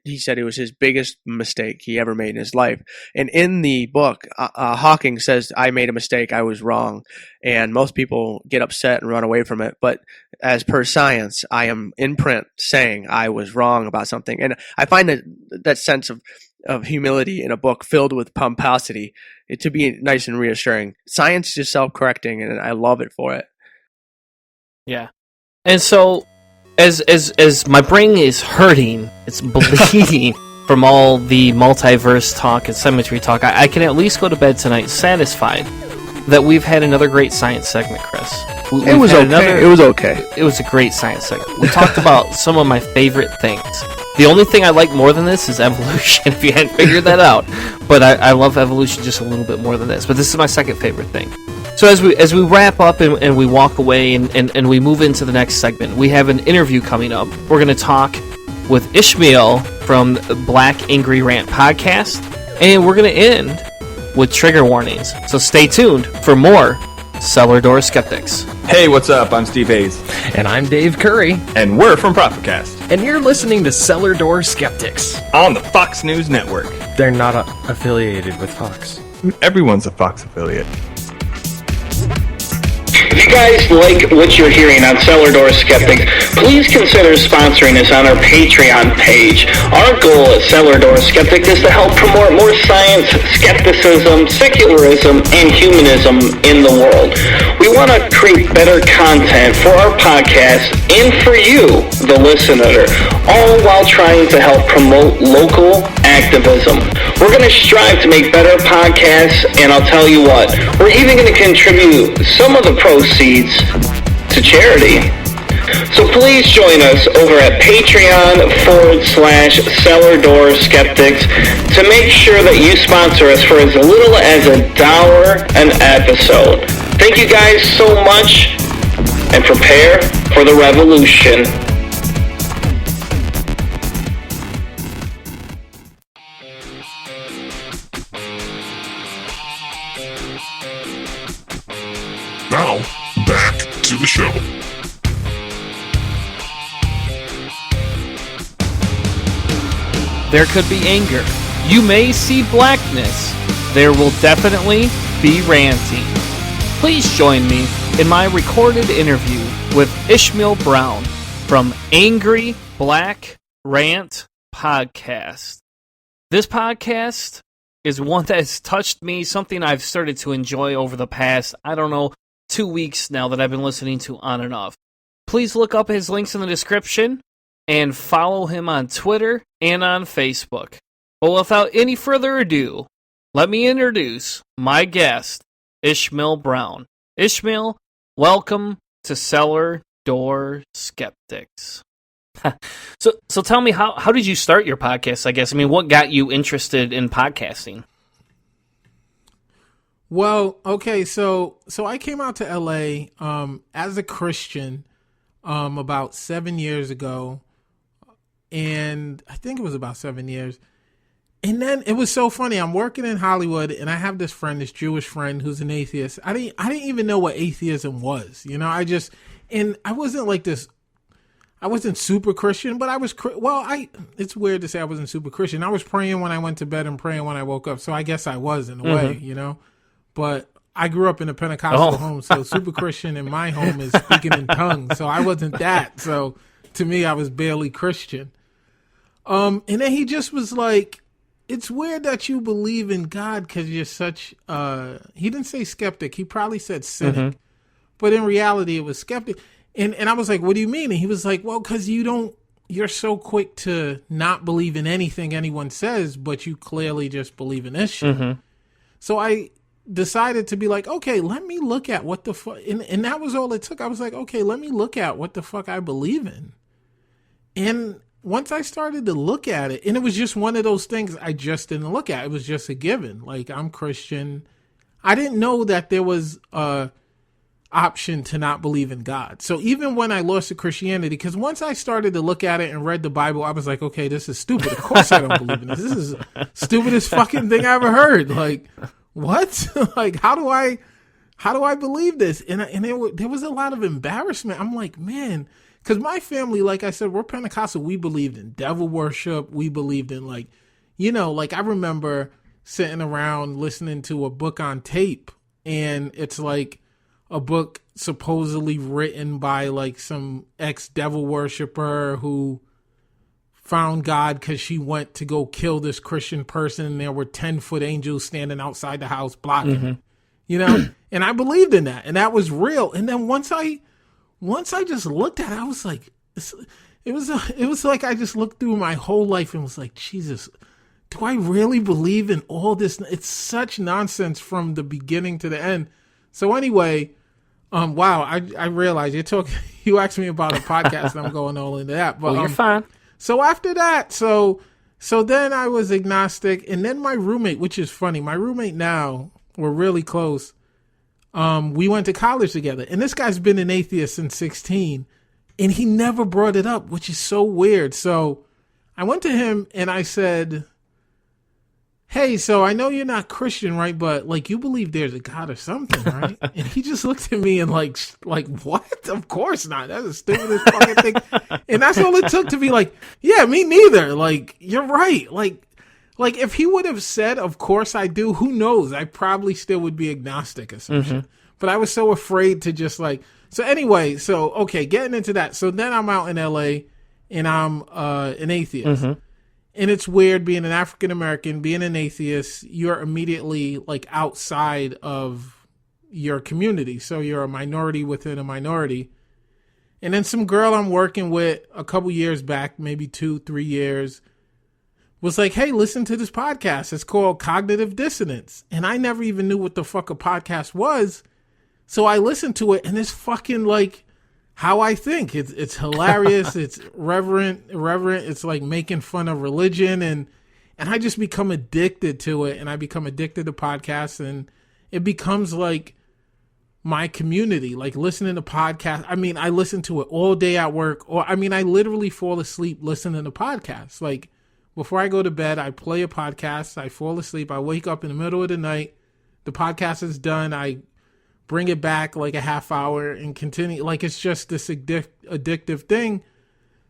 he said it was his biggest mistake he ever made in his life. And in the book, Hawking says, I made a mistake, I was wrong, and most people get upset and run away from it, but as per science, I am in print saying I was wrong about something. And I find that sense of humility in a book filled with pomposity to be nice and reassuring. Science is self-correcting, and I love it for it. Yeah. And so as my brain is hurting, it's bleeding from all the multiverse talk and symmetry talk, I can at least go to bed tonight satisfied that we've had another great science segment, Chris. It was okay. It was a great science segment. We talked about some of my favorite things. The only thing I like more than this is evolution, if you hadn't figured that out. But I love evolution just a little bit more than this. But this is my second favorite thing. So as we wrap up and we walk away and we move into the next segment, we have an interview coming up. We're going to talk with Ishmael from Black Angry Rant Podcast. And we're going to end with trigger warnings. So stay tuned for more Cellar Door Skeptics. Hey, what's up? I'm Steve Hayes. And I'm Dave Curry. And we're from Prophetcast. And you're listening to Cellar Door Skeptics on the Fox News Network. They're not affiliated with Fox. Everyone's a Fox affiliate. If you guys like what you're hearing on Cellar Door Skeptics, please consider sponsoring us on our Patreon page. Our goal at Cellar Door Skeptics is to help promote more science, skepticism, secularism, and humanism in the world. We want to create better content for our podcast and for you, the listener, all while trying to help promote local activism. We're going to strive to make better podcasts, and I'll tell you what, we're even going to contribute some of the proceeds to charity. So please join us over at Patreon.com/Cellar Door Skeptics to make sure that you sponsor us for as little as $1 an episode. Thank you guys so much, and prepare for the revolution. Now, back to the show. There could be anger. You may see blackness. There will definitely be ranting. Please join me in my recorded interview with Ishmael Brown from Angry Black Rant Podcast. This podcast is one that has touched me, something I've started to enjoy over the past, 2 weeks now that I've been listening to on and off. Please look up his links in the description and follow him on Twitter and on Facebook. But without any further ado, let me introduce my guest, Ishmael Brown. Ishmael, welcome to Cellar Door Skeptics. So tell me, how did you start your podcast, I guess? I mean, what got you interested in podcasting? Well, okay, so I came out to LA as a Christian about 7 years ago, and I think it was about 7 years. And then it was so funny. I'm working in Hollywood, and I have this friend, this Jewish friend, who's an atheist. I didn't even know what atheism was, you know. I wasn't like this. I wasn't super Christian, but I was. It's weird to say I wasn't super Christian. I was praying when I went to bed and praying when I woke up. So I guess I was in a way, you know. But I grew up in a Pentecostal home, so super Christian in my home is speaking in tongues. So I wasn't that. So to me, I was barely Christian. And then he just was like, it's weird that you believe in God because you're such, he didn't say skeptic. He probably said cynic. But in reality, it was skeptic. And I was like, what do you mean? And he was like, well, because you're so quick to not believe in anything anyone says, but you clearly just believe in this shit. So I decided to be like, okay, let me look at what the fuck, and that was all it took. I was like, okay, let me look at what the fuck I believe in. And once I started to look at it, and it was just one of those things I just didn't look at. It was just a given. Like, I'm Christian. I didn't know that there was a option to not believe in God. So even when I lost to Christianity, because once I started to look at it and read the Bible, I was like, okay, this is stupid. Of course I don't believe in this. This is the stupidest fucking thing I ever heard. Like, what? Like, how do I believe this? And there was a lot of embarrassment. I'm like, man, because my family, like I said, we're Pentecostal. We believed in devil worship. We believed in, like, you know, like I remember sitting around listening to a book on tape, and it's like a book supposedly written by like some ex-devil worshiper who found God because she went to go kill this Christian person, and there were 10-foot angels standing outside the house blocking her, you know? And I believed in that, and that was real. And then once I just looked at it, I was like, it was like I just looked through my whole life and was like, Jesus, do I really believe in all this? It's such nonsense from the beginning to the end. So anyway, wow, I realized you asked me about a podcast and I'm going all into that. But well, you're fine. So after that, so then I was agnostic, and then my roommate, which is funny, my roommate now, we're really close. We went to college together, and this guy's been an atheist since 16, and he never brought it up, which is so weird. So I went to him and I said, hey, so I know you're not Christian, right? But like, you believe there's a God or something, right? And he just looked at me and like, what? Of course not. That's the stupidest fucking thing. And that's all it took to be like, yeah, me neither. Like, you're right. Like if he would have said, of course I do, who knows? I probably still would be agnostic or some shit. But I was so afraid to just like, so anyway, so, okay, getting into that. So then I'm out in LA and I'm an atheist. Mm-hmm. And it's weird being an African-American, being an atheist, you're immediately like outside of your community. So you're a minority within a minority. And then some girl I'm working with a couple years back, maybe 2-3 years, was like, hey, listen to this podcast. It's called Cognitive Dissonance. And I never even knew what the fuck a podcast was. So I listened to it, and it's fucking like how I think. It's hilarious. It's irreverent. It's like making fun of religion. And I just become addicted to it. And I become addicted to podcasts. And it becomes like my community, like listening to podcasts. I mean, I listen to it all day at work. Or, I mean, I literally fall asleep listening to podcasts. Like, before I go to bed, I play a podcast. I fall asleep. I wake up in the middle of the night. The podcast is done. I bring it back like a half hour and continue. Like, it's just this addictive thing.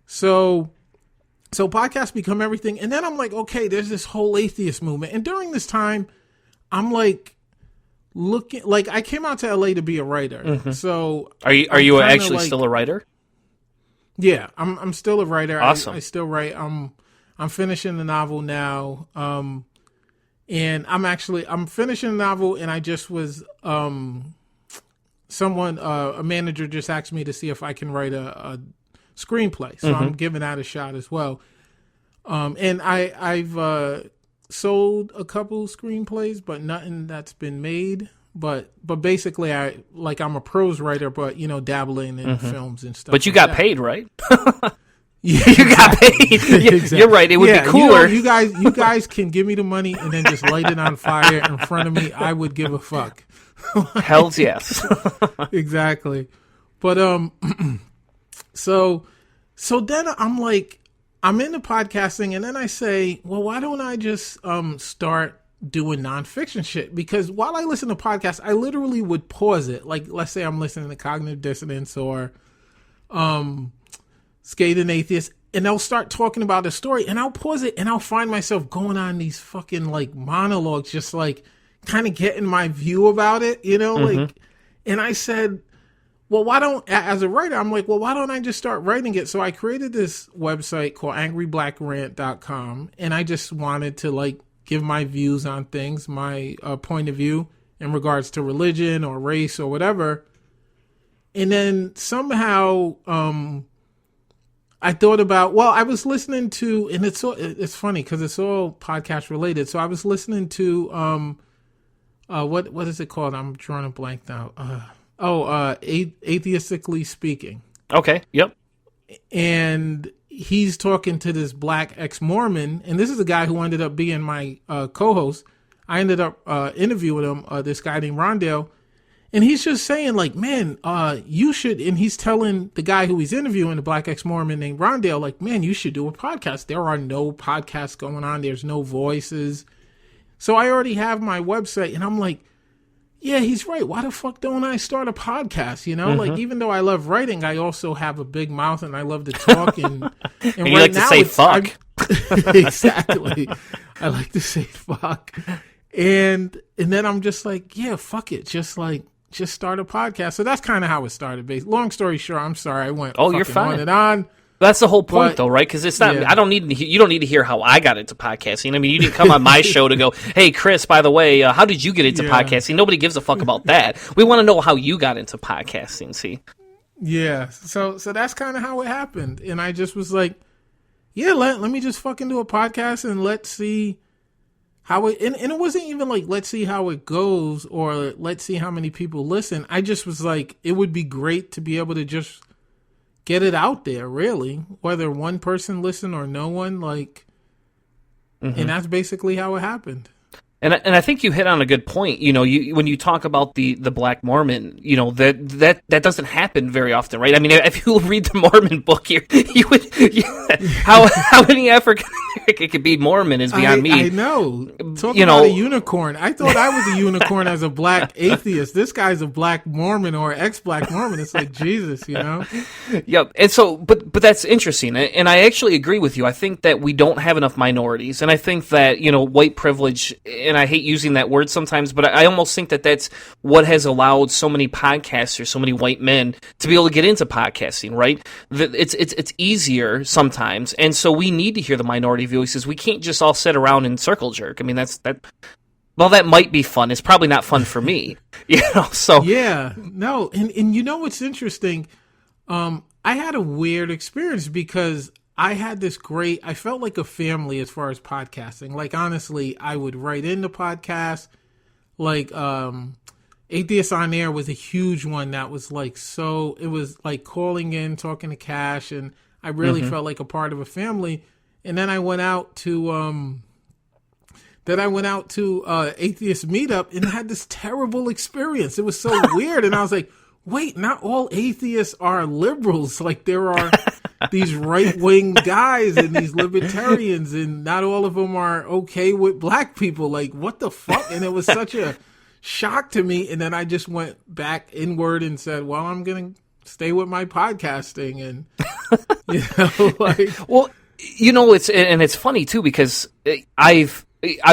So podcasts become everything. And then I'm like, okay, there's this whole atheist movement. And during this time, I'm like looking, like I came out to LA to be a writer. Mm-hmm. So are you actually still a writer? Yeah, I'm still a writer. Awesome. I still write. I'm finishing the novel now. And I'm finishing the novel, and I just was, a manager just asked me to see if I can write a screenplay. So I'm giving that a shot as well. And I've sold a couple screenplays, but nothing that's been made. But basically, I'm a prose writer, but dabbling in films and stuff. But you like got paid, right? Yeah, you got paid. Exactly. You're right. It would be cooler. You guys can give me the money and then just light it on fire in front of me. I would give a fuck. Hell's yes. Exactly. But so then I'm like, I'm into podcasting, and then I say, well, why don't I just start doing nonfiction shit? Because while I listen to podcasts, I literally would pause it. Like, let's say I'm listening to Cognitive Dissonance or Scathing Atheist, and they'll start talking about a story, and I'll pause it, and I'll find myself going on these fucking like monologues, just like kind of getting my view about it, like, and I said, well, why don't, as a writer, I'm like, well, why don't I just start writing it? So I created this website called angryblackrant.com, and I just wanted to like give my views on things, my point of view in regards to religion or race or whatever. And then somehow, I thought about, well, I was listening to, and it's funny because it's all podcast related. So I was listening to, what is it called? I'm drawing a blank now. Atheistically Speaking. Okay. Yep. And he's talking to this black ex-Mormon, and this is a guy who ended up being my co-host. I ended up interviewing him, this guy named Rondale. And he's just saying, like, man, you should, and he's telling the guy who he's interviewing, the black ex-Mormon named Rondale, like, man, you should do a podcast. There are no podcasts going on. There's no voices. So I already have my website, and I'm like, yeah, he's right. Why the fuck don't I start a podcast? Like, even though I love writing, I also have a big mouth, and I love to talk. And you right like to now say fuck. Exactly. I like to say fuck. And then I'm just like, yeah, fuck it. Just start a podcast. So that's kind of how it started. Long story short, I'm sorry I went. Oh, you're fine. On and on. That's the whole point, though, right? Because it's not. Yeah. You don't need to hear how I got into podcasting. I mean, you didn't come on my show to go, "Hey, Chris, by the way, how did you get into podcasting?" Nobody gives a fuck about that. We want to know how you got into podcasting. See? Yeah. So that's kind of how it happened, and I just was like, "Yeah, let me just fucking do a podcast and let's see how it." And it wasn't even like, "Let's see how it goes" or "Let's see how many people listen." I just was like, it would be great to be able to just get it out there, really, whether one person listen or no one, like, and that's basically how it happened. And I think you hit on a good point. When you talk about the Black Mormon, that doesn't happen very often, right? I mean, if you read the Mormon book here, how many African American could be Mormon is beyond me. I know. Talk about a unicorn. I thought I was a unicorn as a black atheist. This guy's a black Mormon or ex-black Mormon. It's like Jesus, Yep. And so, but that's interesting, and I actually agree with you. I think that we don't have enough minorities, and I think that white privilege and I hate using that word sometimes, but I almost think that that's what has allowed so many podcasters, so many white men, to be able to get into podcasting, right? It's easier sometimes, and so we need to hear the minority voices. We can't just all sit around and circle jerk. I mean, well, that might be fun. It's probably not fun for me, So yeah, no, and you know what's interesting? I had a weird experience because I had I felt like a family as far as podcasting. Like, honestly, I would write into podcasts. Like, Atheist on Air was a huge one that was like, so it was like calling in, talking to Cash, and I really felt like a part of a family. And then I went out to, Atheist Meetup and had this terrible experience. It was so weird. And I was like, wait, not all atheists are liberals. Like, there are these right-wing guys and these libertarians, and not all of them are okay with black people. Like, what the fuck? And it was such a shock to me. And then I just went back inward and said, well, I'm going to stay with my podcasting. And, well, it's funny too, because I've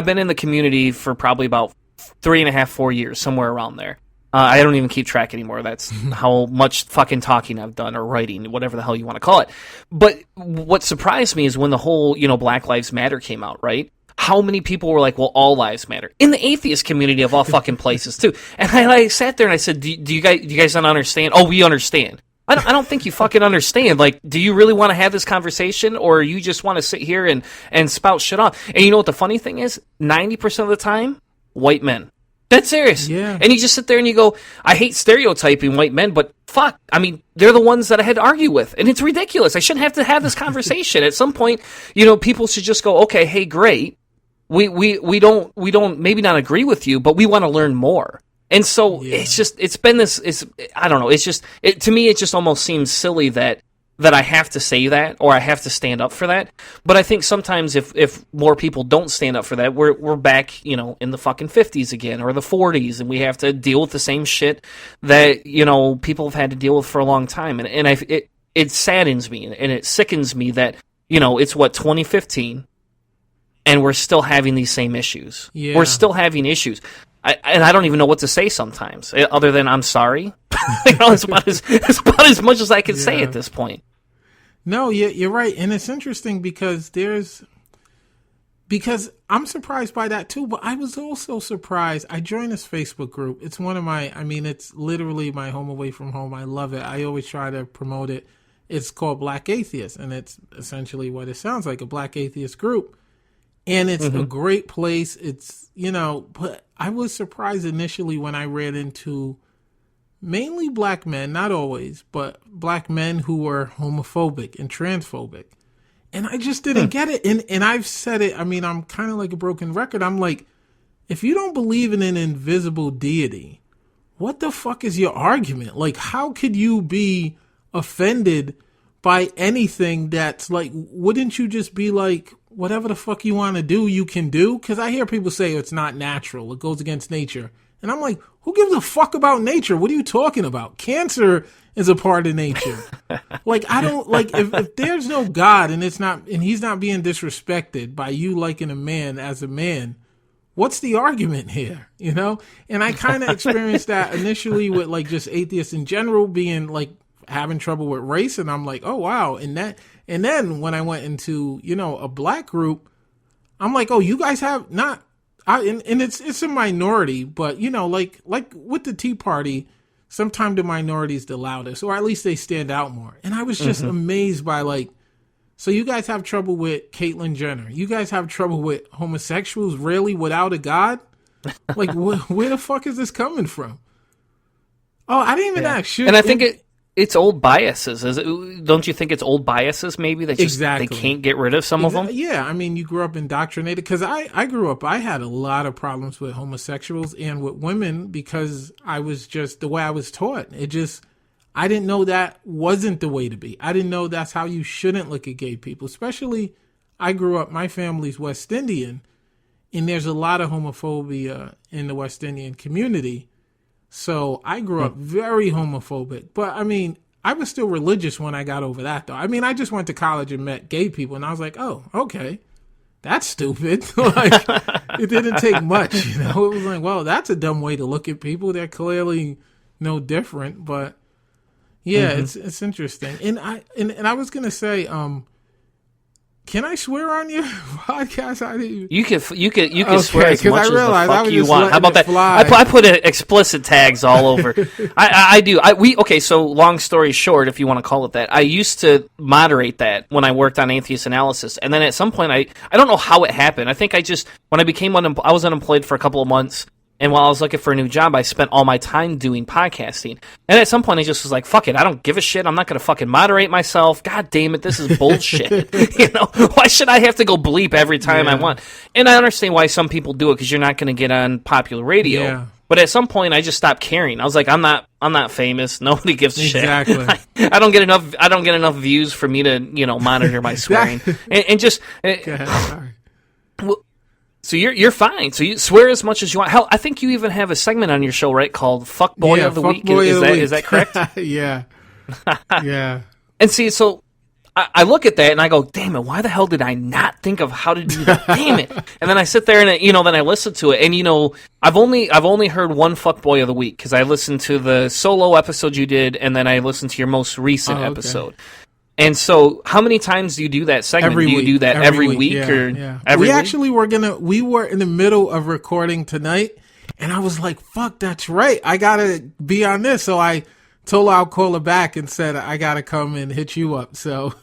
been in the community for probably about 3.5, 4 years, somewhere around there. I don't even keep track anymore. That's how much fucking talking I've done, or writing, whatever the hell you want to call it. But what surprised me is when the whole, Black Lives Matter came out, right? How many people were like, well, all lives matter. In the atheist community of all fucking places, too. And I sat there and I said, do you guys not understand? Oh, we understand. I don't think you fucking understand. Like, do you really want to have this conversation, or you just want to sit here and spout shit off? And you know what the funny thing is? 90% of the time, white men. That's serious. Yeah. And you just sit there and you go, I hate stereotyping white men, but fuck, I mean, they're the ones that I had to argue with. And it's ridiculous. I shouldn't have to have this conversation. At some point, people should just go, okay, hey, great. We don't maybe not agree with you, but we want to learn more. And so it's been this, I don't know, to me, it just almost seems silly that I have to say that, or I have to stand up for that. But I think sometimes if more people don't stand up for that, we're back, in the fucking 50s again, or the 40s, and we have to deal with the same shit that, people have had to deal with for a long time. And it saddens me, and it sickens me that, it's 2015, and we're still having these same issues. Yeah. We're still having issues. And I don't even know what to say sometimes, other than I'm sorry. It's about as much as I can say at this point. No, you're right. And it's interesting because I'm surprised by that too, but I was also surprised. I joined this Facebook group. It's it's literally my home away from home. I love it. I always try to promote it. It's called Black Atheist, and it's essentially what it sounds like, a Black Atheist group. And it's a great place. It's, but I was surprised initially when I ran into mainly black men, not always, but black men who were homophobic and transphobic. And I just didn't get it. And I've said it, I'm kind of like a broken record. I'm like, if you don't believe in an invisible deity, what the fuck is your argument? Like, how could you be offended by anything that's like, wouldn't you just be like, whatever the fuck you want to do, you can do? Because I hear people say it's not natural. It goes against nature. And I'm like, who gives a fuck about nature? What are you talking about? Cancer is a part of nature. Like, I don't, like, if there's no God and he's not being disrespected by you liking a man as a man, what's the argument here? And I kind of experienced that initially with like just atheists in general being like having trouble with race. And I'm like, oh, wow. And then when I went into, a black group, I'm like, oh, you guys have not, and it's a minority, but like with the Tea Party, sometimes the minority is the loudest, or at least they stand out more. And I was just amazed by like, so you guys have trouble with Caitlyn Jenner, you guys have trouble with homosexuals, really, without a God? Like, where the fuck is this coming from? Oh, I didn't even ask. And I think it's old biases. Don't you think it's old biases maybe that just they can't get rid of some of them? Yeah, you grew up indoctrinated, because I grew up, I had a lot of problems with homosexuals and with women because I was just the way I was taught. I didn't know that wasn't the way to be. I didn't know that's how you shouldn't look at gay people. Especially, I grew up, my family's West Indian, and there's a lot of homophobia in the West Indian community. So I grew up very homophobic, but I was still religious when I got over that though. I just went to college and met gay people and I was like, oh, okay, that's stupid. Like, it didn't take much, you know. It was like, well, that's a dumb way to look at people. They're clearly no different, but yeah, it's interesting. And I was gonna say, can I swear on your podcast? You can Okay, swear as 'cause much I as the realized I fuck was you just want. How about letting that? it fly. I put explicit tags all over. I do. Okay. So long story short, if you want to call it that, I used to moderate that when I worked on Atheist Analysis, and then at some point, I don't know how it happened. I think when I became I was unemployed for a couple of months. And while I was looking for a new job, I spent all my time doing podcasting. And at some point, I just was like, fuck it, I don't give a shit. I'm not going to fucking moderate myself. God damn it, this is bullshit. You know, why should I have to go bleep every time I want? And I understand why some people do it, because you're not going to get on popular radio. Yeah. But at some point, I just stopped caring. I was like, I'm not famous. Nobody gives a shit. Exactly. I don't get enough views for me to, monitor my swearing. and just... Sorry. Well, so you're fine. So you swear as much as you want. Hell, I think you even have a segment on your show, right, called "Fuckboy of the Week." Is that correct? Yeah. Yeah. And see, so I look at that and I go, "Damn it! Why the hell did I not think of how to do that? Damn it!" And then I sit there and then I listen to it, and I've only heard one "Fuckboy of the Week" because I listened to the solo episode you did, and then I listened to your most recent episode. And so, how many times do you do that segment? Every week. Do you do that every week yeah, or yeah. every week? Actually we were in the middle of recording tonight, and I was like, fuck, that's right. I gotta be on this. So I told her I'll call her back and said, I gotta come and hit you up. So,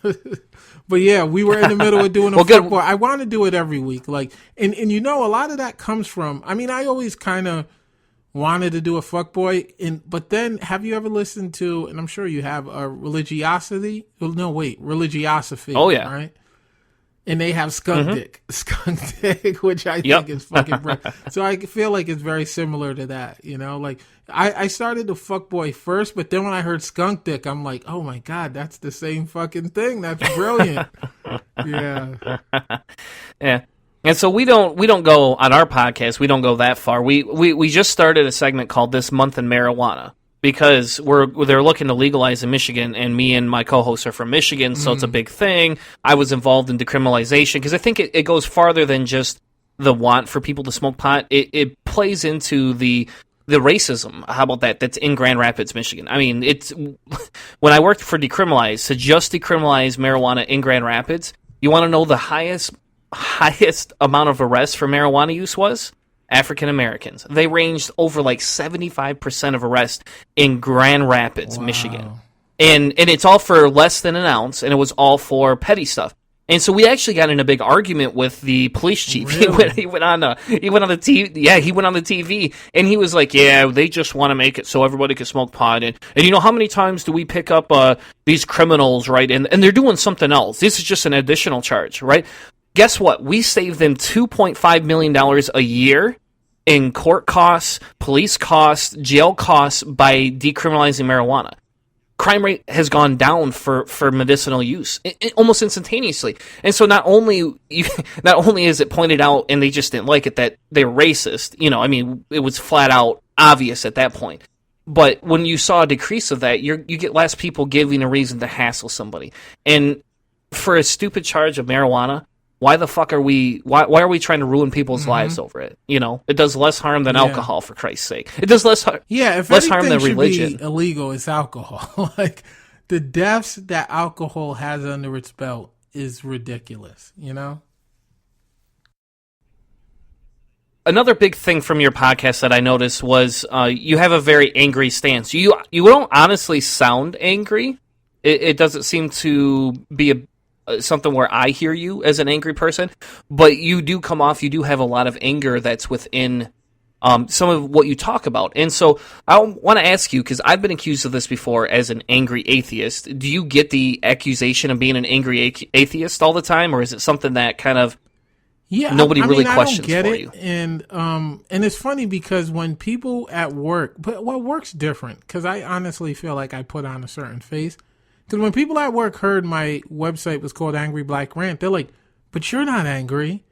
but yeah, we were in the middle of doing a football. I want to do it every week. Like, and a lot of that comes from, I always kind of wanted to do a fuckboy, but then have you ever listened to, and I'm sure you have, Religiosity? No, wait, Religiosity. Oh, yeah. Right? And they have Skunk Dick, which I think is fucking brilliant. So I feel like it's very similar to that, like I started the fuckboy first, but then when I heard Skunk Dick, I'm like, oh my God, that's the same fucking thing. That's brilliant. Yeah. Yeah. And so we don't go on our podcast. We don't go that far. We just started a segment called This Month in Marijuana because they're looking to legalize in Michigan, and me and my co-hosts are from Michigan, so it's a big thing. I was involved in decriminalization because I think it goes farther than just the want for people to smoke pot. It plays into the racism. How about that? That's in Grand Rapids, Michigan. I mean, it's when I worked for Decriminalize, to just decriminalize marijuana in Grand Rapids. You want to know the highest amount of arrests for marijuana use was? African Americans. They ranged over like 75% of arrests in Grand Rapids, Michigan. And it's all for less than an ounce, and it was all for petty stuff. And so we actually got in a big argument with the police chief. Really? He went on the TV. Yeah, he went on the TV, and he was like, "Yeah, they just want to make it so everybody can smoke pot." And how many times do we pick up these criminals, right? And they're doing something else. This is just an additional charge, right? Guess what? We save them $2.5 million a year in court costs, police costs, jail costs by decriminalizing marijuana. Crime rate has gone down for medicinal use almost instantaneously. And so not only is it pointed out and they just didn't like it that they're racist, it was flat out obvious at that point. But when you saw a decrease of that, you get less people giving a reason to hassle somebody. And for a stupid charge of marijuana, why the fuck are we trying to ruin people's lives over it? It does less harm than alcohol, for Christ's sake. It does less harm. Yeah, if less harm than should religion. Be illegal, it's alcohol. Like the deaths that alcohol has under its belt is ridiculous. Another big thing from your podcast that I noticed was you have a very angry stance. You don't honestly sound angry. It doesn't seem to be something where I hear you as an angry person, but you do come off, you do have a lot of anger that's within some of what you talk about. And so I want to ask you, because I've been accused of this before as an angry atheist. Do you get the accusation of being an angry atheist all the time, or is it something that kind of nobody really questions I don't get for it. you? And it's funny because when people at work, work's different, because I honestly feel like I put on a certain face. Because when people at work heard my website was called Angry Black Rant, they're like, but you're not angry.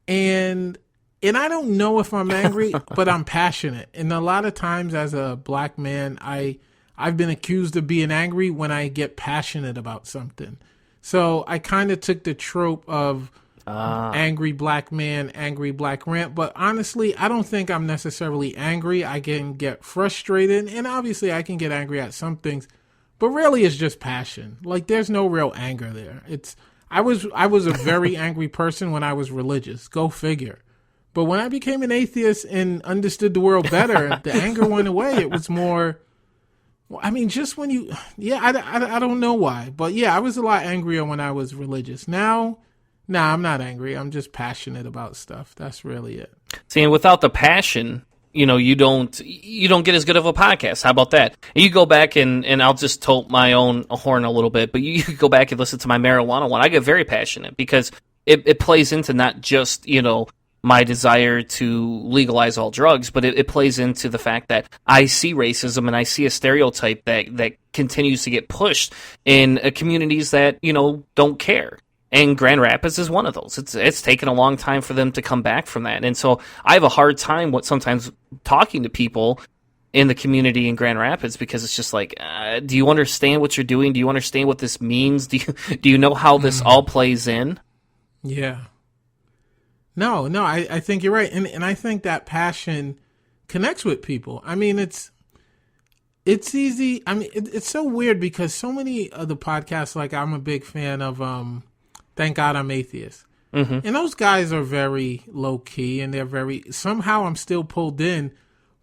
And I don't know if I'm angry, but I'm passionate. And a lot of times as a black man, I've been accused of being angry when I get passionate about something. So I kind of took the trope of Angry Black Man, Angry Black Rant. But honestly, I don't think I'm necessarily angry. I can get frustrated, and obviously I can get angry at some things, but really it's just passion. Like, there's no real anger there. I was a very angry person when I was religious. Go figure. But when I became an atheist and understood the world better, the anger went away. It was more, I mean, just when you, I don't know why. But yeah, I was a lot angrier when I was religious. Now, I'm not angry. I'm just passionate about stuff. That's really it. See, and without the passion, you don't get as good of a podcast. How about that? You go back and I'll just tote my own horn a little bit, but you go back and listen to my marijuana one. I get very passionate because it plays into not just, my desire to legalize all drugs, but it plays into the fact that I see racism and I see a stereotype that continues to get pushed in communities that, don't care. And Grand Rapids is one of those. It's taken a long time for them to come back from that. And so I have a hard time sometimes talking to people in the community in Grand Rapids because it's just like, do you understand what you're doing? Do you understand what this means? Do you know how this all plays in? Yeah. No, I think you're right. And I think that passion connects with people. I mean, it's easy. I mean, it's so weird because so many of the podcasts, like I'm a big fan of, Thank God I'm Atheist. Mm-hmm. And those guys are very low key and somehow I'm still pulled in,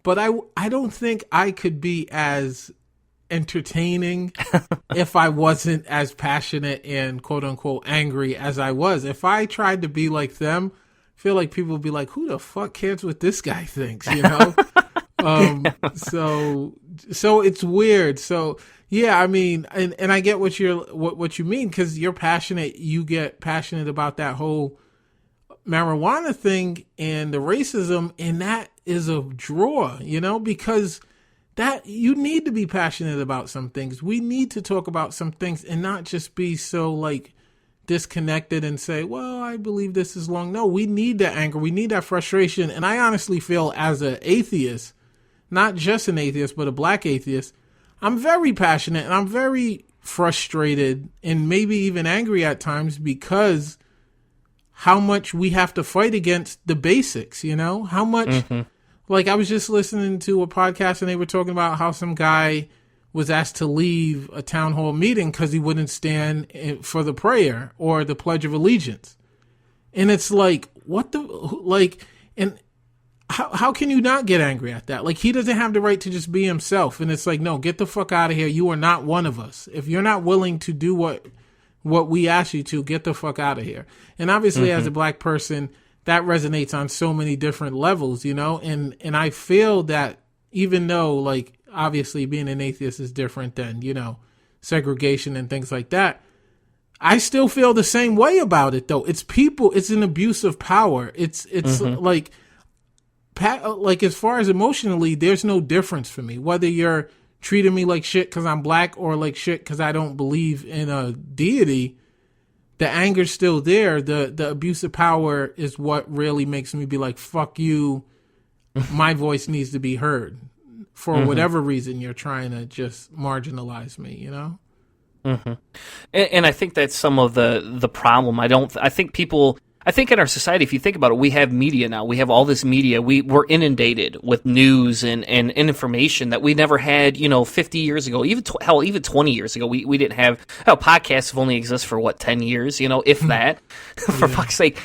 but I don't think I could be as entertaining if I wasn't as passionate and quote unquote angry as I was. If I tried to be like them, I feel like people would be like, who the fuck cares what this guy thinks, so it's weird. So yeah, I mean, and I get what you mean, because you're passionate. You get passionate about that whole marijuana thing and the racism, and that is a draw, because that you need to be passionate about some things. We need to talk about some things and not just be so like disconnected and say, well, I believe this is wrong. No, we need that anger. We need that frustration. And I honestly feel as an atheist, not just an atheist, but a black atheist, I'm very passionate and I'm very frustrated and maybe even angry at times because how much we have to fight against the basics, how much, like I was just listening to a podcast and they were talking about how some guy was asked to leave a town hall meeting because he wouldn't stand for the prayer or the Pledge of Allegiance. And it's like, and how can you not get angry at that? Like, he doesn't have the right to just be himself. And it's like, no, get the fuck out of here. You are not one of us. If you're not willing to do what we ask you to, get the fuck out of here. And obviously as a black person, that resonates on so many different levels, and I feel that even though, like, obviously being an atheist is different than, segregation and things like that, I still feel the same way about it, though. It's people, it's an abuse of power. It's like as far as emotionally, there's no difference for me, whether you're treating me like shit because I'm black or like shit because I don't believe in a deity. The anger's still there. The abuse of power is what really makes me be like, fuck you. My voice needs to be heard for whatever reason you're trying to just marginalize me, And I think that's some of the problem. I think in our society, if you think about it, we have media now. We have all this media. We're inundated with news and information that we never had, 50 years ago. Even 20 years ago, we didn't have. Podcasts have only existed for 10 years, if that. For fuck's sake,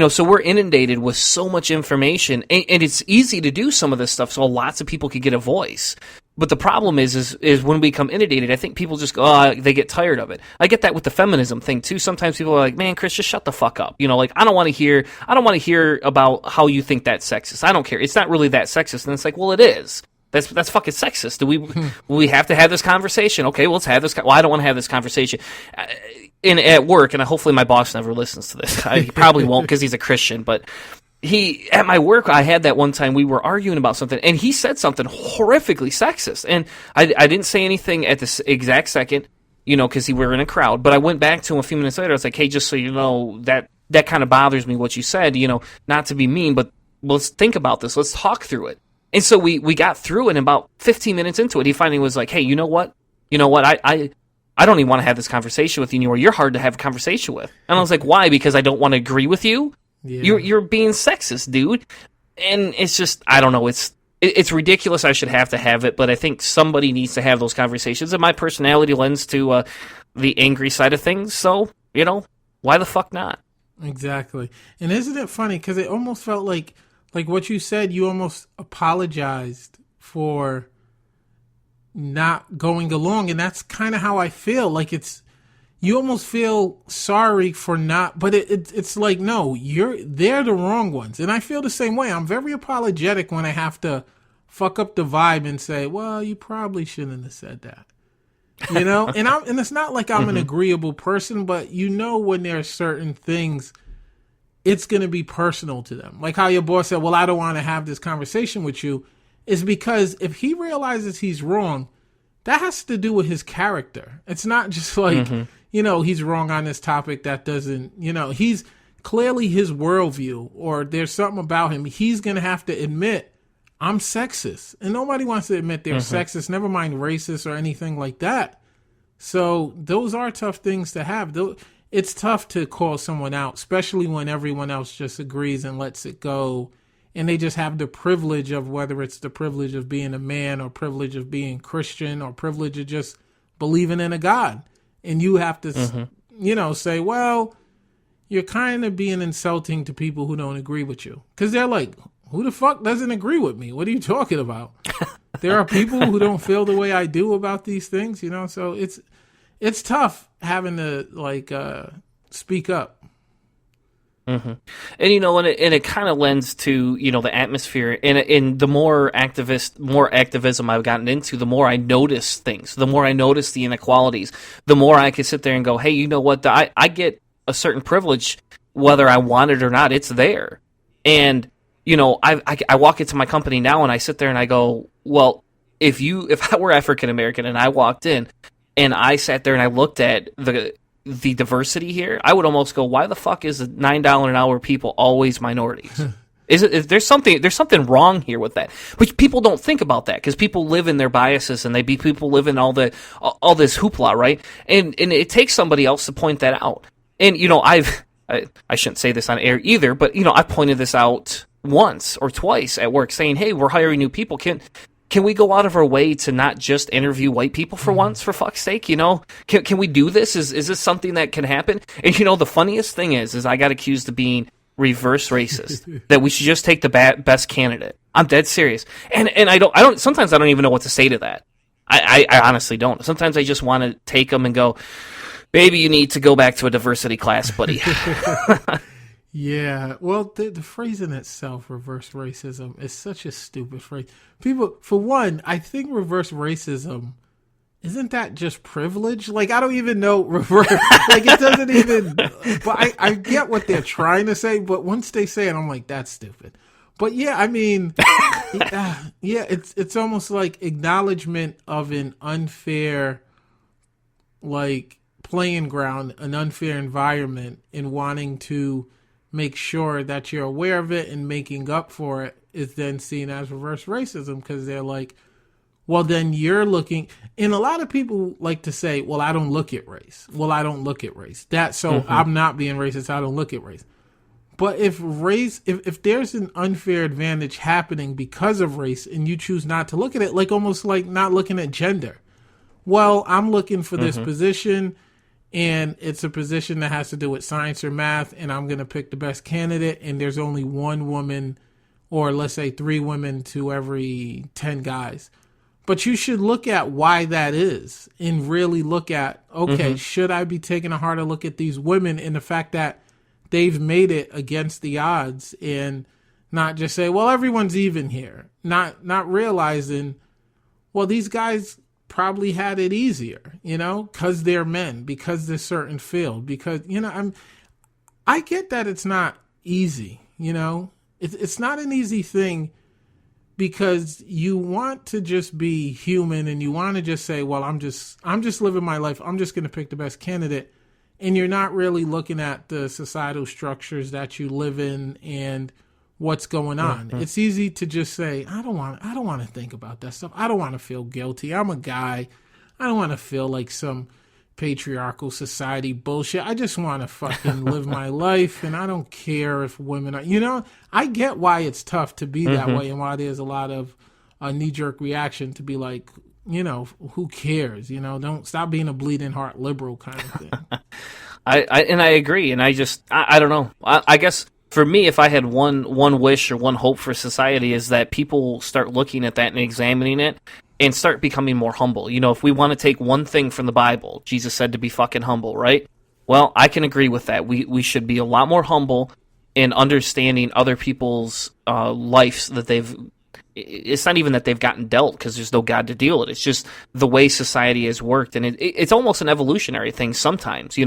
So we're inundated with so much information, and it's easy to do some of this stuff, so lots of people could get a voice. But the problem is when we become inundated, I think people just go, they get tired of it. I get that with the feminism thing too. Sometimes people are like, man, Chris, just shut the fuck up. I don't want to hear about how you think that's sexist. I don't care. It's not really that sexist. And it's like, well, it is. That's fucking sexist. Do we have to have this conversation? Okay, well, let's have this. Well, I don't want to have this conversation. At work, and hopefully my boss never listens to this. He probably won't because he's a Christian, but at my work, I had that one time we were arguing about something, and he said something horrifically sexist, and I didn't say anything at this exact second, because we were in a crowd, but I went back to him a few minutes later. I was like, hey, just so you know, that kind of bothers me what you said, not to be mean, but let's think about this. Let's talk through it. And so we got through it, and about 15 minutes into it, he finally was like, hey, you know what? I I don't even want to have this conversation with you anymore. You're hard to have a conversation with. And I was like, why? Because I don't want to agree with you? Yeah. You're being sexist, dude. And it's just, I don't know, it's ridiculous. I should have to have it, but I think somebody needs to have those conversations. And my personality lends to the angry side of things. So, why the fuck not? Exactly. And isn't it funny? Because it almost felt like what you said, you almost apologized for not going along. And that's kind of how I feel. Like you almost feel sorry for not, but it's like, no, they're the wrong ones. And I feel the same way. I'm very apologetic when I have to fuck up the vibe and say, well, you probably shouldn't have said that. And it's not like I'm an agreeable person, but when there are certain things, it's going to be personal to them. Like how your boss said, well, I don't want to have this conversation with you, is because if he realizes he's wrong, that has to do with his character. It's not just like, he's wrong on this topic that doesn't, he's clearly his worldview, or there's something about him. He's going to have to admit, I'm sexist. And nobody wants to admit they're sexist, never mind racist or anything like that. So those are tough things to have. It's tough to call someone out, especially when everyone else just agrees and lets it go. And they just have the privilege of, whether it's the privilege of being a man or privilege of being Christian or privilege of just believing in a God. And you have to, say, well, you're kind of being insulting to people who don't agree with you. Because they're like, who the fuck doesn't agree with me? What are you talking about? There are people who don't feel the way I do about these things, so it's tough having to speak up. And it kind of lends to the atmosphere, and the more activism I've gotten into, the more I notice things, the more I notice the inequalities, the more I can sit there and go, hey, you know what, I get a certain privilege whether I want it or not. It's there. And I walk into my company now and I sit there and I go, well, if I were African American and I walked in and I sat there and I looked at the diversity here, I would almost go, why the fuck is $9 an hour people always minorities? There's something wrong here with that. But people don't think about that because people live in their biases and people live in all this hoopla, right? And it takes somebody else to point that out. And I shouldn't say this on air either, but I pointed this out once or twice at work, saying, hey, we're hiring new people. Can we go out of our way to not just interview white people for once, for fuck's sake? Can we do this? Is this something that can happen? And the funniest thing is I got accused of being reverse racist, that we should just take the best candidate. I'm dead serious. And I don't, sometimes I don't even know what to say to that. I honestly don't. Sometimes I just want to take them and go, maybe you need to go back to a diversity class, buddy. Yeah, well, the phrase in itself, reverse racism, is such a stupid phrase. People, for one, I think reverse racism, isn't that just privilege? Like, I don't even know reverse, like, it doesn't even, but I get what they're trying to say, but once they say it, I'm like, that's stupid. But yeah, I mean, it's almost like acknowledgement of an unfair, playing ground, an unfair environment, and wanting to make sure that you're aware of it and making up for it is then seen as reverse racism, because they're like, well, then you're looking, and a lot of people like to say, well, I don't look at race. Well, I don't look at race. I'm not being racist. I don't look at race. But if there's an unfair advantage happening because of race and you choose not to look at it, almost like not looking at gender. Well, I'm looking for this position, and it's a position that has to do with science or math, and I'm going to pick the best candidate, and there's only one woman, or let's say 3 women to every 10 guys. But you should look at why that is and really look at, okay, should I be taking a harder look at these women and the fact that they've made it against the odds, and not just say, well, everyone's even here. Not realizing, well, these guys probably had it easier, because they're men, because they're certain field, because, I get that it's not easy, it's not an easy thing, because you want to just be human and you want to just say, well, I'm just living my life. I'm just going to pick the best candidate. And you're not really looking at the societal structures that you live in and what's going on. It's easy to just say, I don't want to think about that stuff. I don't want to feel guilty. I'm a guy. I don't want to feel like some patriarchal society bullshit. I just want to fucking live my life, and I don't care if women are, I get why it's tough to be that way and why there's a lot of knee-jerk reaction to be like, who cares? Don't stop being a bleeding heart liberal kind of thing. I agree, and I don't know. I guess for me, if I had one wish or one hope for society, is that people start looking at that and examining it and start becoming more humble. If we want to take one thing from the Bible, Jesus said to be fucking humble, right? Well, I can agree with that. We should be a lot more humble in understanding other people's lives that they've. It's not even that they've gotten dealt because there's no God to deal with it. It's just the way society has worked, and it's almost an evolutionary thing sometimes,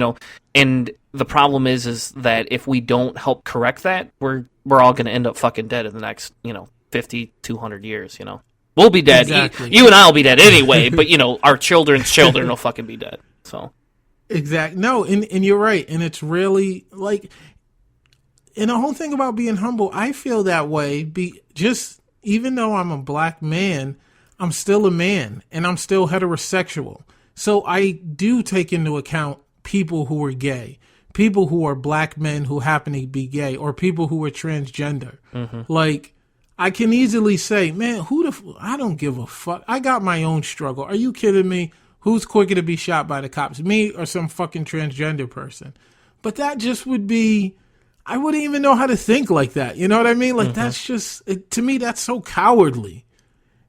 And the problem is that if we don't help correct that, we're all going to end up fucking dead in the next 50, 200 years. We'll be dead. Exactly. You and I will be dead anyway, but our children's children will fucking be dead. So exactly. No, and you're right, and it's really like, and the whole thing about being humble, I feel that way. Even though I'm a black man, I'm still a man, and I'm still heterosexual. So I do take into account people who are gay, people who are black men who happen to be gay, or people who are transgender. Like, I can easily say, man, I don't give a fuck. I got my own struggle. Are you kidding me? Who's quicker to be shot by the cops, me or some fucking transgender person? But that just would be, I wouldn't even know how to think like that. You know what I mean? Like, that's just, to me, that's so cowardly.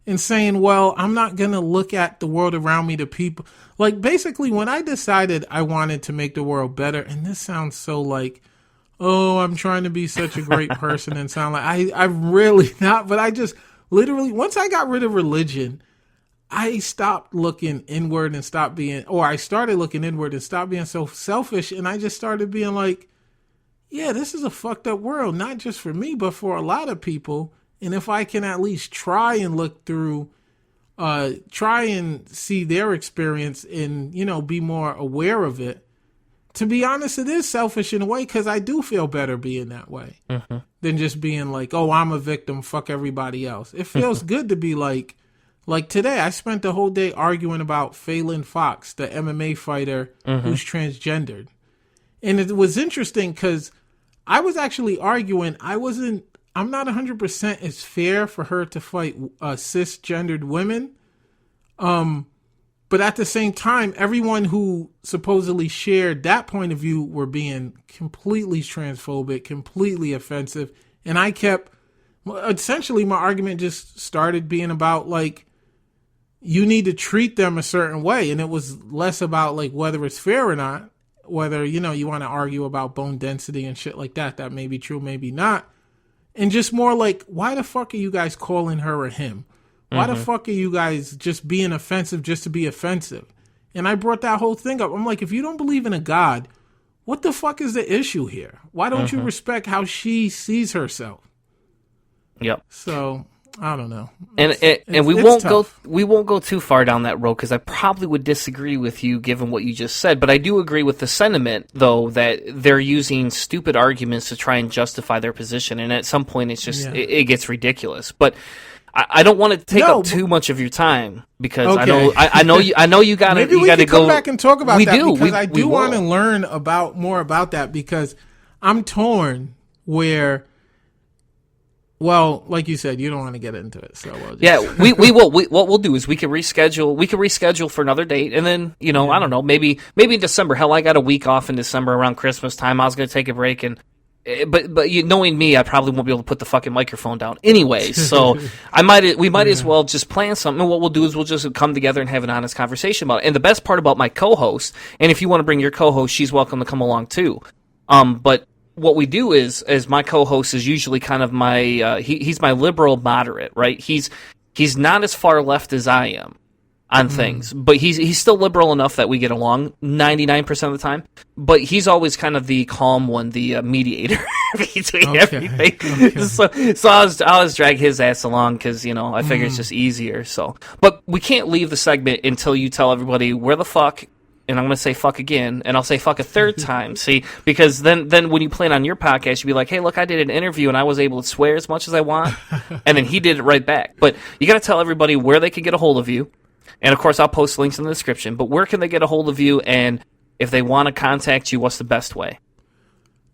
And saying, well, I'm not going to look at the world around me to people. Like, basically, when I decided I wanted to make the world better, and this sounds so like, oh, I'm trying to be such a great person and sound like, I'm really not. But I just literally, once I got rid of religion, I stopped looking inward and I started looking inward and stopped being so selfish. And I just started being like, yeah, this is a fucked up world, not just for me, but for a lot of people. And if I can at least try and look through, try and see their experience and, be more aware of it. To be honest, it is selfish in a way, because I do feel better being that way than just being like, oh, I'm a victim, fuck everybody else. It feels good to be like today, I spent the whole day arguing about Phelan Fox, the MMA fighter who's transgendered. And it was interesting because I was actually arguing, I'm not 100% as fair for her to fight cisgendered women. But at the same time, everyone who supposedly shared that point of view were being completely transphobic, completely offensive. And essentially my argument just started being about like, you need to treat them a certain way. And it was less about like whether it's fair or not, whether, you want to argue about bone density and shit like that. That may be true, maybe not. And just more like, why the fuck are you guys calling her or him? Why the fuck are you guys just being offensive just to be offensive? And I brought that whole thing up. I'm like, if you don't believe in a God, what the fuck is the issue here? Why don't you respect how she sees herself? Yep. So I don't know. And we won't go too far down that road, because I probably would disagree with you given what you just said. But I do agree with the sentiment, though, that they're using stupid arguments to try and justify their position. And at some point, it's just it gets ridiculous. But I don't want to take up too much of your time, because I know you got to Maybe we can come back and talk about that, because I do want to learn more about that, because I'm torn where, well, like you said, you don't want to get into it, so we will. What we'll do is we can reschedule for another date, and then I don't know, maybe in December. Hell, I got a week off in December around Christmas time. I was going to take a break, and but knowing me, I probably won't be able to put the fucking microphone down anyway. So we might as well just plan something. And what we'll do is we'll just come together and have an honest conversation about it. And the best part about my co-host, and if you want to bring your co-host, she's welcome to come along too. But what we do is my co-host is usually kind of my he's my liberal moderate, right? He's not as far left as I am on things, but he's still liberal enough that we get along 99% of the time. But he's always kind of the calm one, the mediator between everything. Okay. So I'll just drag his ass along, because I figure it's just easier. So, but we can't leave the segment until you tell everybody where the fuck. And I'm going to say fuck again, and I'll say fuck a third time, see? Because then when you plan on your podcast, you'll be like, hey, look, I did an interview, and I was able to swear as much as I want, and then he did it right back. But you got to tell everybody where they can get a hold of you, And, of course, I'll post links in the description. But where can they get a hold of you? And if they want to contact you, what's the best way?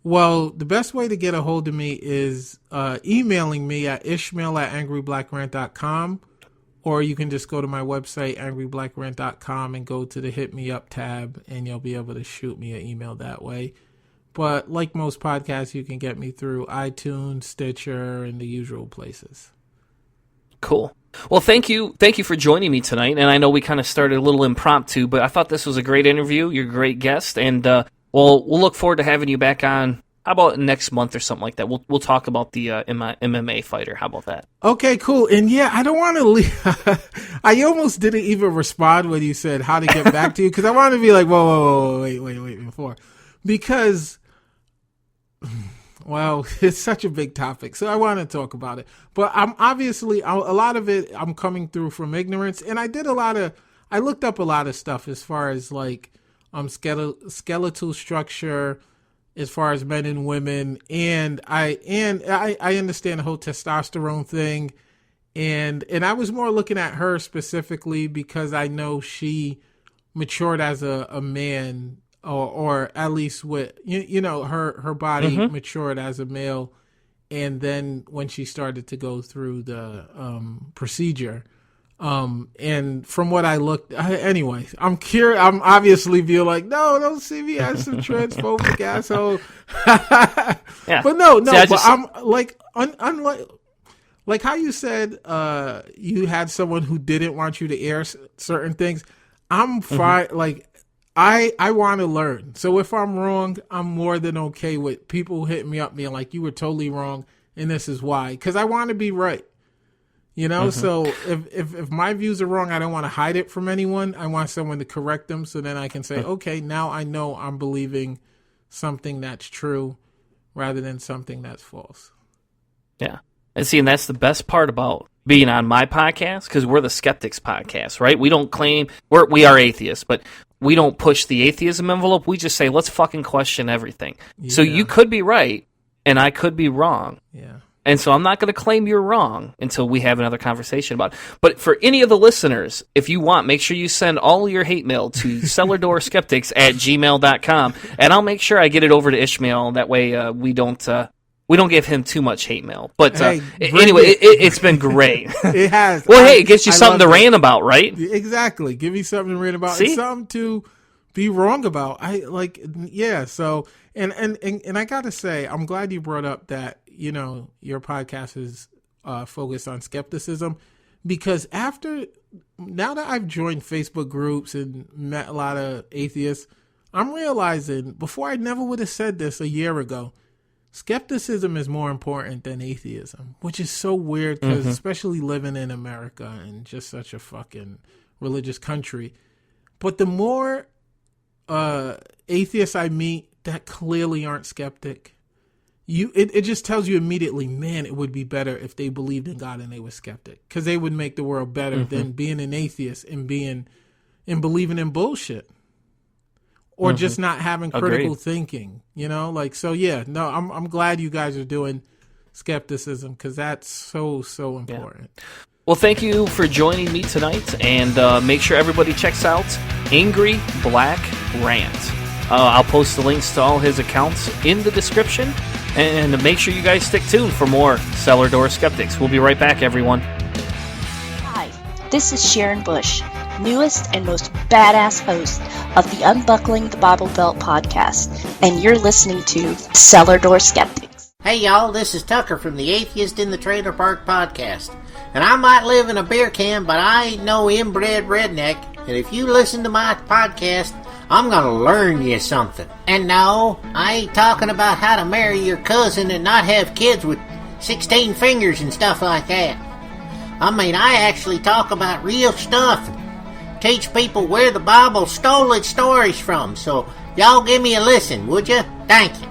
Well, the best way to get a hold of me is emailing me at ishmael@angryblackrant.com, or you can just go to my website, angryblackrant.com, and go to the Hit Me Up tab, and you'll be able to shoot me an email that way. But like most podcasts, you can get me through iTunes, Stitcher, and the usual places. Cool. Well, thank you for joining me tonight. And I know we kind of started a little impromptu, but I thought this was a great interview. You're a great guest, and we'll look forward to having you back on. How about next month or something like that? We'll talk about the MMA fighter. How about that? Okay, cool. And yeah, I don't want to leave. I almost didn't even respond when you said how to get back to you, because I wanted to be like, whoa, wait, before. Because, well, it's such a big topic, so I want to talk about it. But I'm obviously, a lot of it, I'm coming through from ignorance. And I looked up a lot of stuff as far as like skeletal structure, as far as men and women, and I understand the whole testosterone thing, and I was more looking at her specifically because I know she matured as a man, or at least with her body matured as a male, and then when she started to go through the procedure. And from what I looked, anyway, I'm curious. I'm obviously feel like, no, don't see me as some transphobic asshole. Yeah. But no, See, but I'm like, unlike, like how you said, you had someone who didn't want you to air certain things. I'm fine. Like, I want to learn. So if I'm wrong, I'm more than okay with people hitting me up being like, you were totally wrong, and this is why. Because I want to be right. So if my views are wrong, I don't want to hide it from anyone. I want someone to correct them, so then I can say, okay, now I know I'm believing something that's true rather than something that's false. Yeah. And see, and that's the best part about being on my podcast, because we're the Skeptics podcast, right? We don't claim, we are atheists, but we don't push the atheism envelope. We just say, let's fucking question everything. Yeah. So you could be right, and I could be wrong. Yeah. And so I'm not going to claim you're wrong until we have another conversation about it. But for any of the listeners, if you want, make sure you send all your hate mail to cellardoorskeptics@gmail.com, and I'll make sure I get it over to Ishmael. That way we don't give him too much hate mail. But anyway, it's been great. It has. Well, hey, it gives you something to rant about, right? Exactly. Give me something to rant about. See? And something to be wrong about. So, and I got to say, I'm glad you brought up that, your podcast is focused on skepticism, because now that I've joined Facebook groups and met a lot of atheists, I'm realizing, before I never would have said this a year ago, skepticism is more important than atheism, which is so weird, because especially living in America and just such a fucking religious country. But the more atheists I meet that clearly aren't skeptic, it just tells you immediately, man, it would be better if they believed in God and they were skeptic, because they would make the world better than being an atheist and believing in bullshit, or just not having critical thinking. I'm glad you guys are doing skepticism, because that's so important. Yeah. Well, thank you for joining me tonight, and make sure everybody checks out Angry Black Rant. I'll post the links to all his accounts in the description, and make sure you guys stick tuned for more Cellar Door Skeptics. We'll be right back, everyone. Hi, this is Sharon Bush, newest and most badass host of the Unbuckling the Bible Belt podcast, and you're listening to Cellar Door Skeptics. Hey y'all, this is Tucker from the Atheist in the Trailer Park podcast. And I might live in a beer can, but I ain't no inbred redneck. And if you listen to my podcast, I'm gonna learn you something. And no, I ain't talking about how to marry your cousin and not have kids with 16 fingers and stuff like that. I mean, I actually talk about real stuff and teach people where the Bible stole its stories from. So y'all give me a listen, would you? Thank you.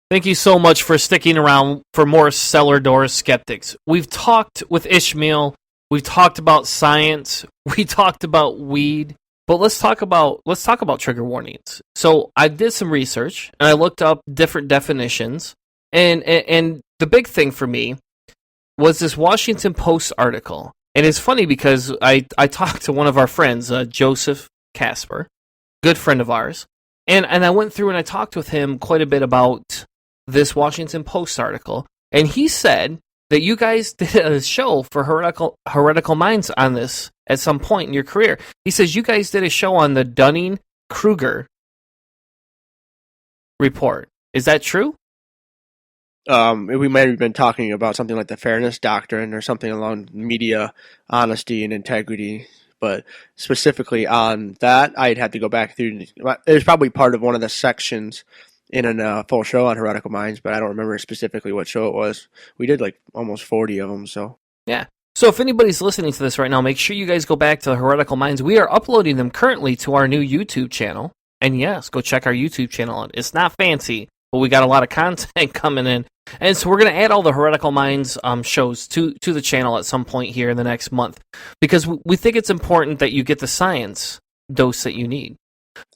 Thank you so much for sticking around for more Cellar Door Skeptics. We've talked with Ishmael. We've talked about science. We talked about weed. But let's talk about trigger warnings. So I did some research and I looked up different definitions. And the big thing for me was this Washington Post article. And it's funny because I talked to one of our friends, Joseph Casper, good friend of ours, and I went through and I talked with him quite a bit about this Washington Post article, and he said that you guys did a show for Heretical Minds on this at some point in your career. He says you guys did a show on the Dunning-Kruger report. Is that true? We might have been talking about something like the fairness doctrine or something along media honesty and integrity, but specifically on that, I'd have to go back through. It was probably part of one of the sections in a full show on Heretical Minds, but I don't remember specifically what show it was. We did like almost 40 of them, so. Yeah. So if anybody's listening to this right now, make sure you guys go back to the Heretical Minds. We are uploading them currently to our new YouTube channel. And yes, go check our YouTube channel. It's not fancy, but we got a lot of content coming in. And so we're going to add all the Heretical Minds shows to the channel at some point here in the next month, because we think it's important that you get the science dose that you need.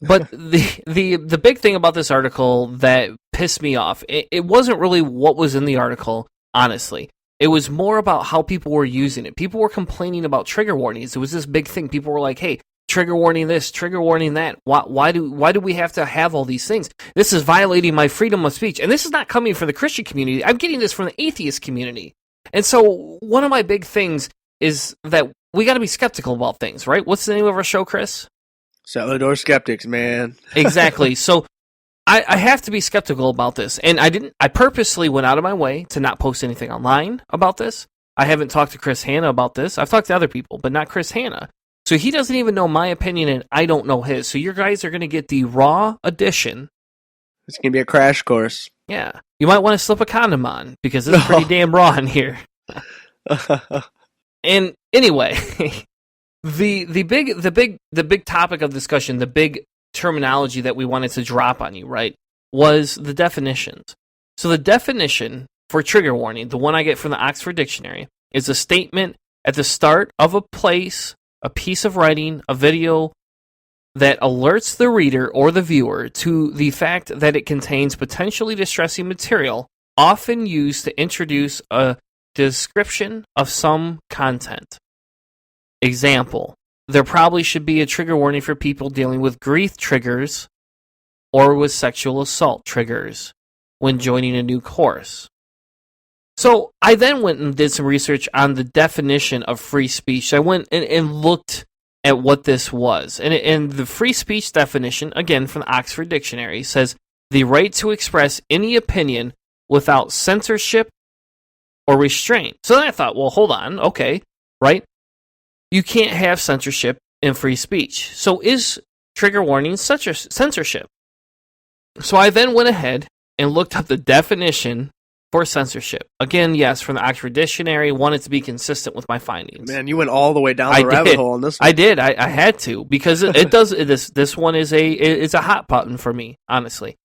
But the big thing about this article that pissed me off, it wasn't really what was in the article, honestly. It was more about how people were using it. People were complaining about trigger warnings. It was this big thing. People were like, hey, trigger warning this, trigger warning that. Why do we have to have all these things? This is violating my freedom of speech. And this is not coming from the Christian community. I'm getting this from the atheist community. And so one of my big things is that we got to be skeptical about things, right? What's the name of our show, Chris? Cellar Door Skeptics, man. Exactly. So I have to be skeptical about this. And I purposely went out of my way to not post anything online about this. I haven't talked to Chris Hanna about this. I've talked to other people, but not Chris Hanna. So he doesn't even know my opinion, and I don't know his. So you guys are going to get the raw edition. It's going to be a crash course. Yeah. You might want to slip a condom on, because it's pretty damn raw in here. And anyway, the big topic of discussion, the big terminology that we wanted to drop on you, right, was the definitions. So the definition for trigger warning, the one I get from the Oxford Dictionary, is a statement at the start of a place, a piece of writing, a video that alerts the reader or the viewer to the fact that it contains potentially distressing material, often used to introduce a description of some content. Example, there probably should be a trigger warning for people dealing with grief triggers or with sexual assault triggers when joining a new course. So I then went and did some research on the definition of free speech. I went and looked at what this was. And the free speech definition, again from the Oxford Dictionary, says the right to express any opinion without censorship or restraint. So then I thought, well, hold on, okay, right? You can't have censorship in free speech. So is trigger warning censorship? So I then went ahead and looked up the definition for censorship. Again, yes, from the Oxford Dictionary, wanted to be consistent with my findings. Man, you went all the way down the rabbit hole on this one. I did. I had to, because it does. This one is a hot button for me, honestly.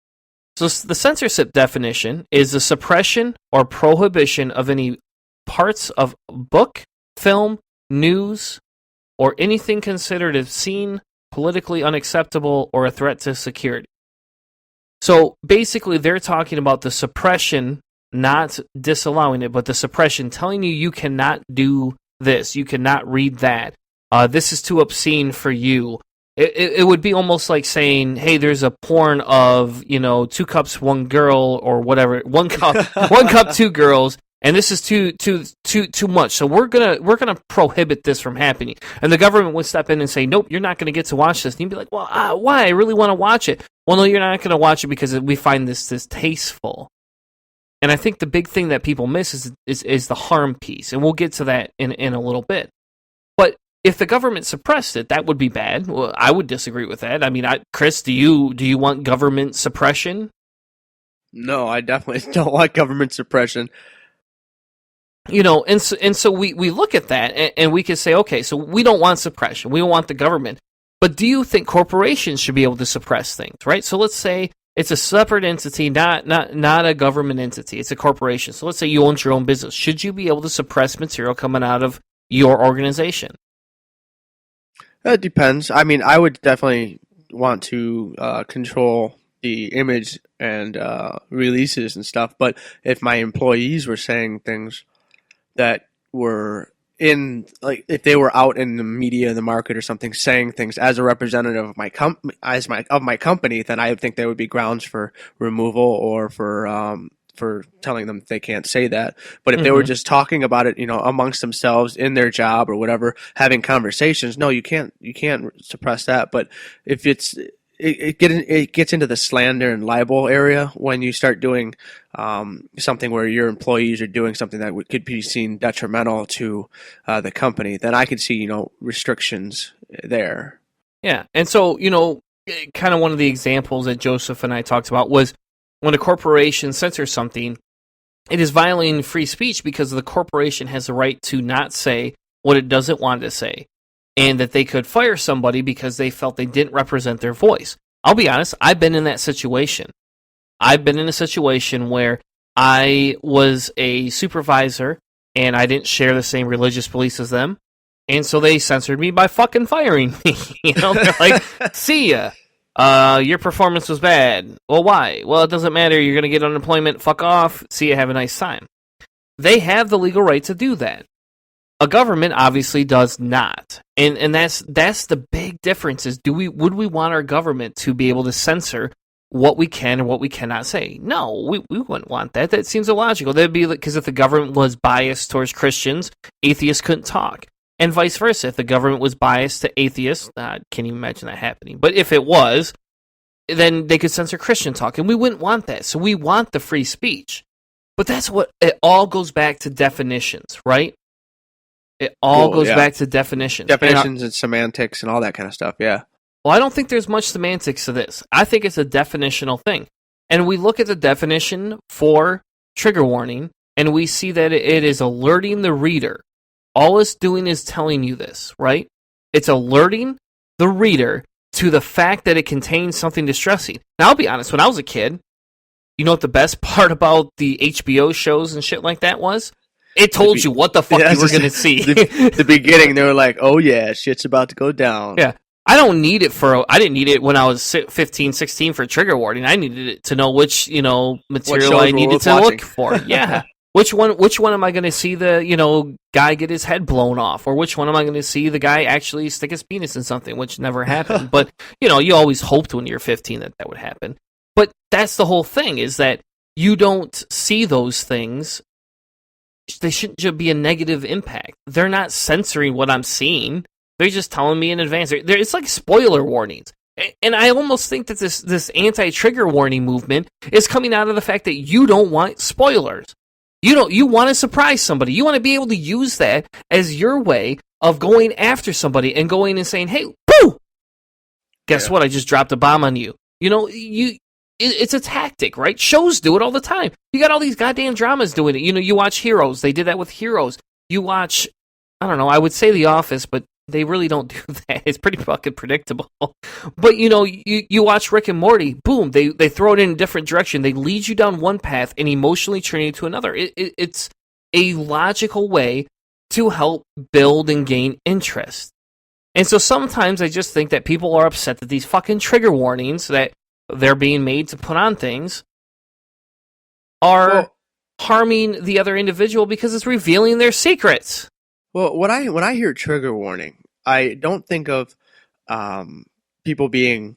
So the censorship definition is the suppression or prohibition of any parts of book, film, news, or anything considered obscene, politically unacceptable, or a threat to security. So basically, they're talking about the suppression, not disallowing it, but the suppression, telling you cannot do this, you cannot read that, this is too obscene for you. It would be almost like saying, hey, there's a porn of, 2 cups, 1 girl, or whatever, 1 cup, 2 girls, and this is too much. So we're gonna prohibit this from happening. And the government would step in and say, nope, you're not gonna get to watch this. And you'd be like, well, why? I really want to watch it. Well, no, you're not gonna watch it because we find this distasteful. And I think the big thing that people miss is the harm piece, and we'll get to that in a little bit. But if the government suppressed it, that would be bad. Well, I would disagree with that. I mean, Chris, do you want government suppression? No, I definitely don't want government suppression. And so we look at that and we can say, okay, so we don't want suppression. We don't want the government. But do you think corporations should be able to suppress things, right? So let's say it's a separate entity, not a government entity. It's a corporation. So let's say you own your own business. Should you be able to suppress material coming out of your organization? It depends. I mean, I would definitely want to control the image and releases and stuff. But if my employees were saying things that were in, like, if they were out in the media, the market, or something, saying things as a representative of my company, then I would think there would be grounds for removal or for telling them they can't say that. But if they were just talking about it, amongst themselves in their job or whatever, having conversations, no, you can't suppress that. But if it gets into the slander and libel area when you start doing something where your employees are doing something that could be seen detrimental to the company, then I could see restrictions there. Yeah, and so kind of one of the examples that Joseph and I talked about was when a corporation censors something, it is violating free speech because the corporation has the right to not say what it doesn't want to say, and that they could fire somebody because they felt they didn't represent their voice. I'll be honest, I've been in that situation. I've been in a situation where I was a supervisor and I didn't share the same religious beliefs as them, and so they censored me by fucking firing me. They're like, see ya. Your performance was bad. Well, why? Well, it doesn't matter. You're going to get unemployment. Fuck off. See you. Have a nice time. They have the legal right to do that. A government obviously does not. And that's the big difference is would we want our government to be able to censor what we can and what we cannot say? No, we wouldn't want that. That seems illogical. That'd be because if the government was biased towards Christians, atheists couldn't talk. And vice versa. If the government was biased to atheists, can't even imagine that happening. But if it was, then they could censor Christian talk, and we wouldn't want that. So we want the free speech. But that's what it all goes back to definitions, right? It all goes back to definitions. Definitions and semantics and all that kind of stuff, yeah. Well, I don't think there's much semantics to this. I think it's a definitional thing. And we look at the definition for trigger warning, and we see that it is alerting the reader. All it's doing is telling you this, right? It's alerting the reader to the fact that it contains something distressing. Now, I'll be honest, when I was a kid, you know what the best part about the HBO shows and shit like that was? It told you what the fuck you were going to see. The beginning, they were like, oh yeah, shit's about to go down. Yeah. I didn't need it when I was 15, 16 for trigger warning. I needed it to know which, material I needed to look for. Yeah. Which one am I going to see the, guy get his head blown off? Or which one am I going to see the guy actually stick his penis in something, which never happened. But, you always hoped when you're 15 that would happen. But that's the whole thing, is that you don't see those things. They shouldn't just be a negative impact. They're not censoring what I'm seeing. They're just telling me in advance. It's like spoiler warnings. And I almost think that this anti-trigger warning movement is coming out of the fact that you don't want spoilers. You want to surprise somebody. You want to be able to use that as your way of going after somebody and going and saying, "Hey, boo! Guess what? I just dropped a bomb on you." It's a tactic, right? Shows do it all the time. You got all these goddamn dramas doing it. You watch Heroes. They did that with Heroes. You watch, I don't know, I would say The Office, but they really don't do that. It's pretty fucking predictable. But, you watch Rick and Morty. Boom, they throw it in a different direction. They lead you down one path and emotionally turn you to another. It's a logical way to help build and gain interest. And so sometimes I just think that people are upset that these fucking trigger warnings that they're being made to put on things are harming the other individual because it's revealing their secrets. Well, when I hear trigger warning, I don't think of people being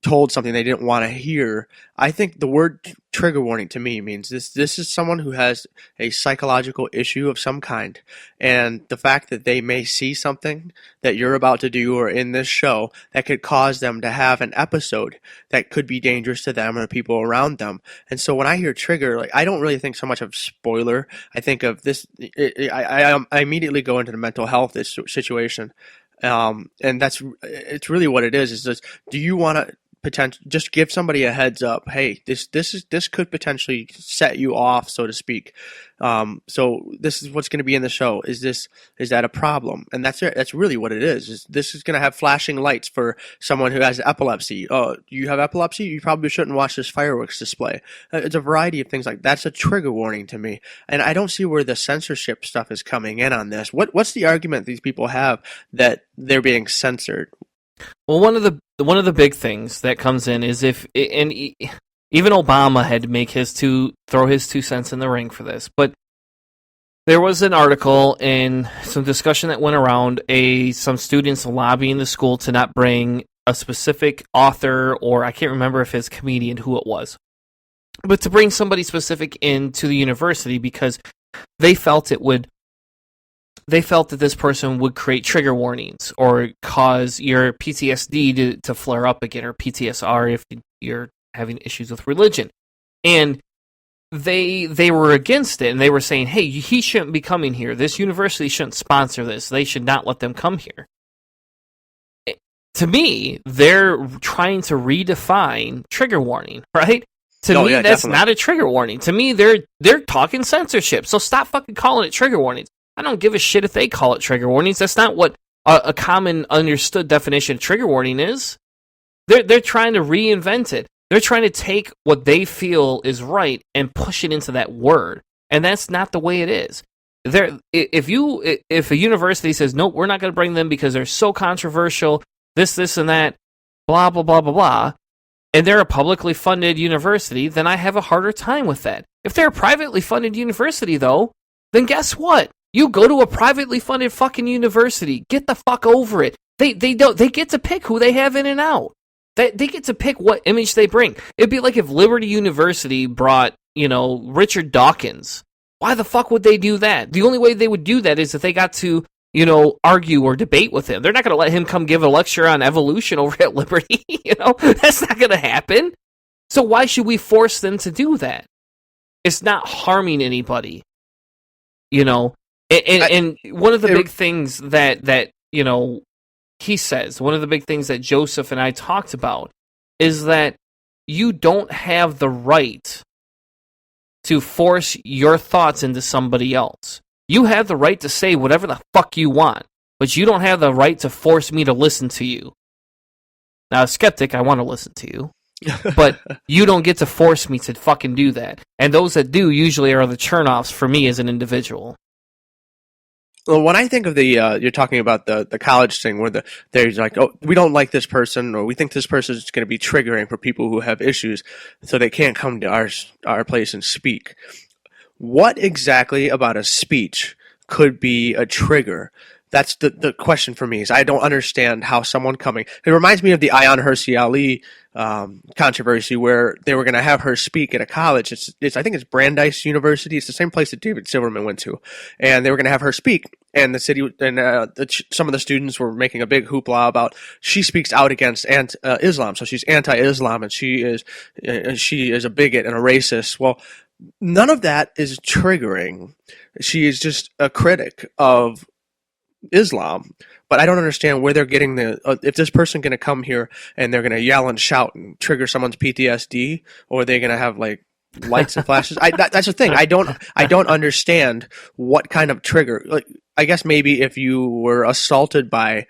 told something they didn't want to hear. I think the word trigger warning to me means this is someone who has a psychological issue of some kind, and the fact that they may see something that you're about to do or in this show that could cause them to have an episode that could be dangerous to them or the people around them. And so when I hear trigger, I don't really think so much of spoiler. I think of this. I immediately go into the mental health situation. And it's really what it is just, do you want to just give somebody a heads up? Hey, this could potentially set you off, so to speak. So this is what's going to be in the show. Is that a problem? And that's it. That's really what it is. This is going to have flashing lights for someone who has epilepsy. Oh, you have epilepsy? You probably shouldn't watch this fireworks display. It's a variety of things like that's a trigger warning to me. And I don't see where the censorship stuff is coming in on this. What's the argument these people have that they're being censored? Well, one of the big things that comes in is even Obama had to make throw his 2 cents in the ring for this, but there was an article and some discussion that went around some students lobbying the school to not bring a specific author, or I can't remember if it's comedian who it was, but to bring somebody specific into the university because they felt that this person would create trigger warnings or cause your PTSD to flare up again, or PTSR if you're having issues with religion. And they were against it, and they were saying, hey, he shouldn't be coming here. This university shouldn't sponsor this. They should not let them come here. To me, they're trying to redefine trigger warning, right? To me, that's definitely not a trigger warning. To me, they're talking censorship. So stop fucking calling it trigger warnings. I don't give a shit if they call it trigger warnings. That's not what a common understood definition of trigger warning is. They're trying to reinvent it. They're trying to take what they feel is right and push it into that word, and that's not the way it is. If a university says nope, we're not going to bring them because they're so controversial, this and that, blah blah blah blah blah, and they're a publicly funded university, then I have a harder time with that. If they're a privately funded university, though, then guess what? You go to a privately funded fucking university. Get the fuck over it. They get to pick who they have in and out. They get to pick what image they bring. It'd be like if Liberty University brought, Richard Dawkins. Why the fuck would they do that? The only way they would do that is if they got to, argue or debate with him. They're not going to let him come give a lecture on evolution over at Liberty. That's not going to happen. So why should we force them to do that? It's not harming anybody. And one of the big things that he says, one of the big things that Joseph and I talked about is that you don't have the right to force your thoughts into somebody else. You have the right to say whatever the fuck you want, but you don't have the right to force me to listen to you. Now, a skeptic, I want to listen to you, but you don't get to force me to fucking do that. And those that do usually are the turnoffs for me as an individual. Well, when I think of you're talking about the college thing where there's like, oh, we don't like this person, or we think this person is going to be triggering for people who have issues, so they can't come to our place and speak. What exactly about a speech could be a trigger? That's the question for me. Is I don't understand how someone coming. It reminds me of the Ayaan Hirsi Ali controversy where they were going to have her speak at a college. It's I think it's Brandeis University. It's the same place that David Silverman went to, and they were going to have her speak. And the city and some of the students were making a big hoopla about she speaks out against Islam, so she's anti-Islam and she is a bigot and a racist. Well, none of that is triggering. She is just a critic of Islam, but I don't understand where they're getting if this person going to come here and they're going to yell and shout and trigger someone's PTSD, or are they going to have like lights and flashes? That's the thing. I don't understand what kind of trigger. Like, I guess maybe if you were assaulted by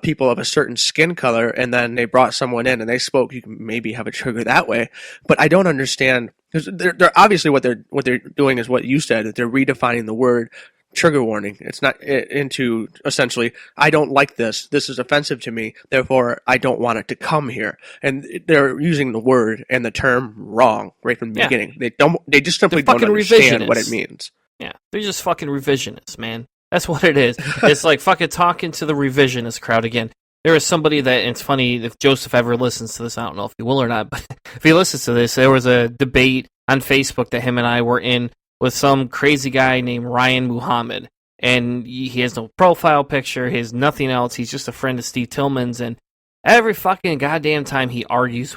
people of a certain skin color and then they brought someone in and they spoke, you can maybe have a trigger that way. But I don't understand, because they're obviously what they're doing is what you said, that they're redefining the word trigger warning. It's not into essentially, I don't like this. This is offensive to me. Therefore, I don't want it to come here. And they're using the word and the term wrong right from the beginning. They just simply don't understand what it means. Yeah, they're just fucking revisionists, man. That's what it is. It's like fucking talking to the revisionist crowd again. There is somebody that, and it's funny, if Joseph ever listens to this, I don't know if he will or not, but if he listens to this, there was a debate on Facebook that him and I were in with some crazy guy named Ryan Muhammad. And he has no profile picture, he has nothing else. He's just a friend of Steve Tillman's, and every fucking goddamn time he argues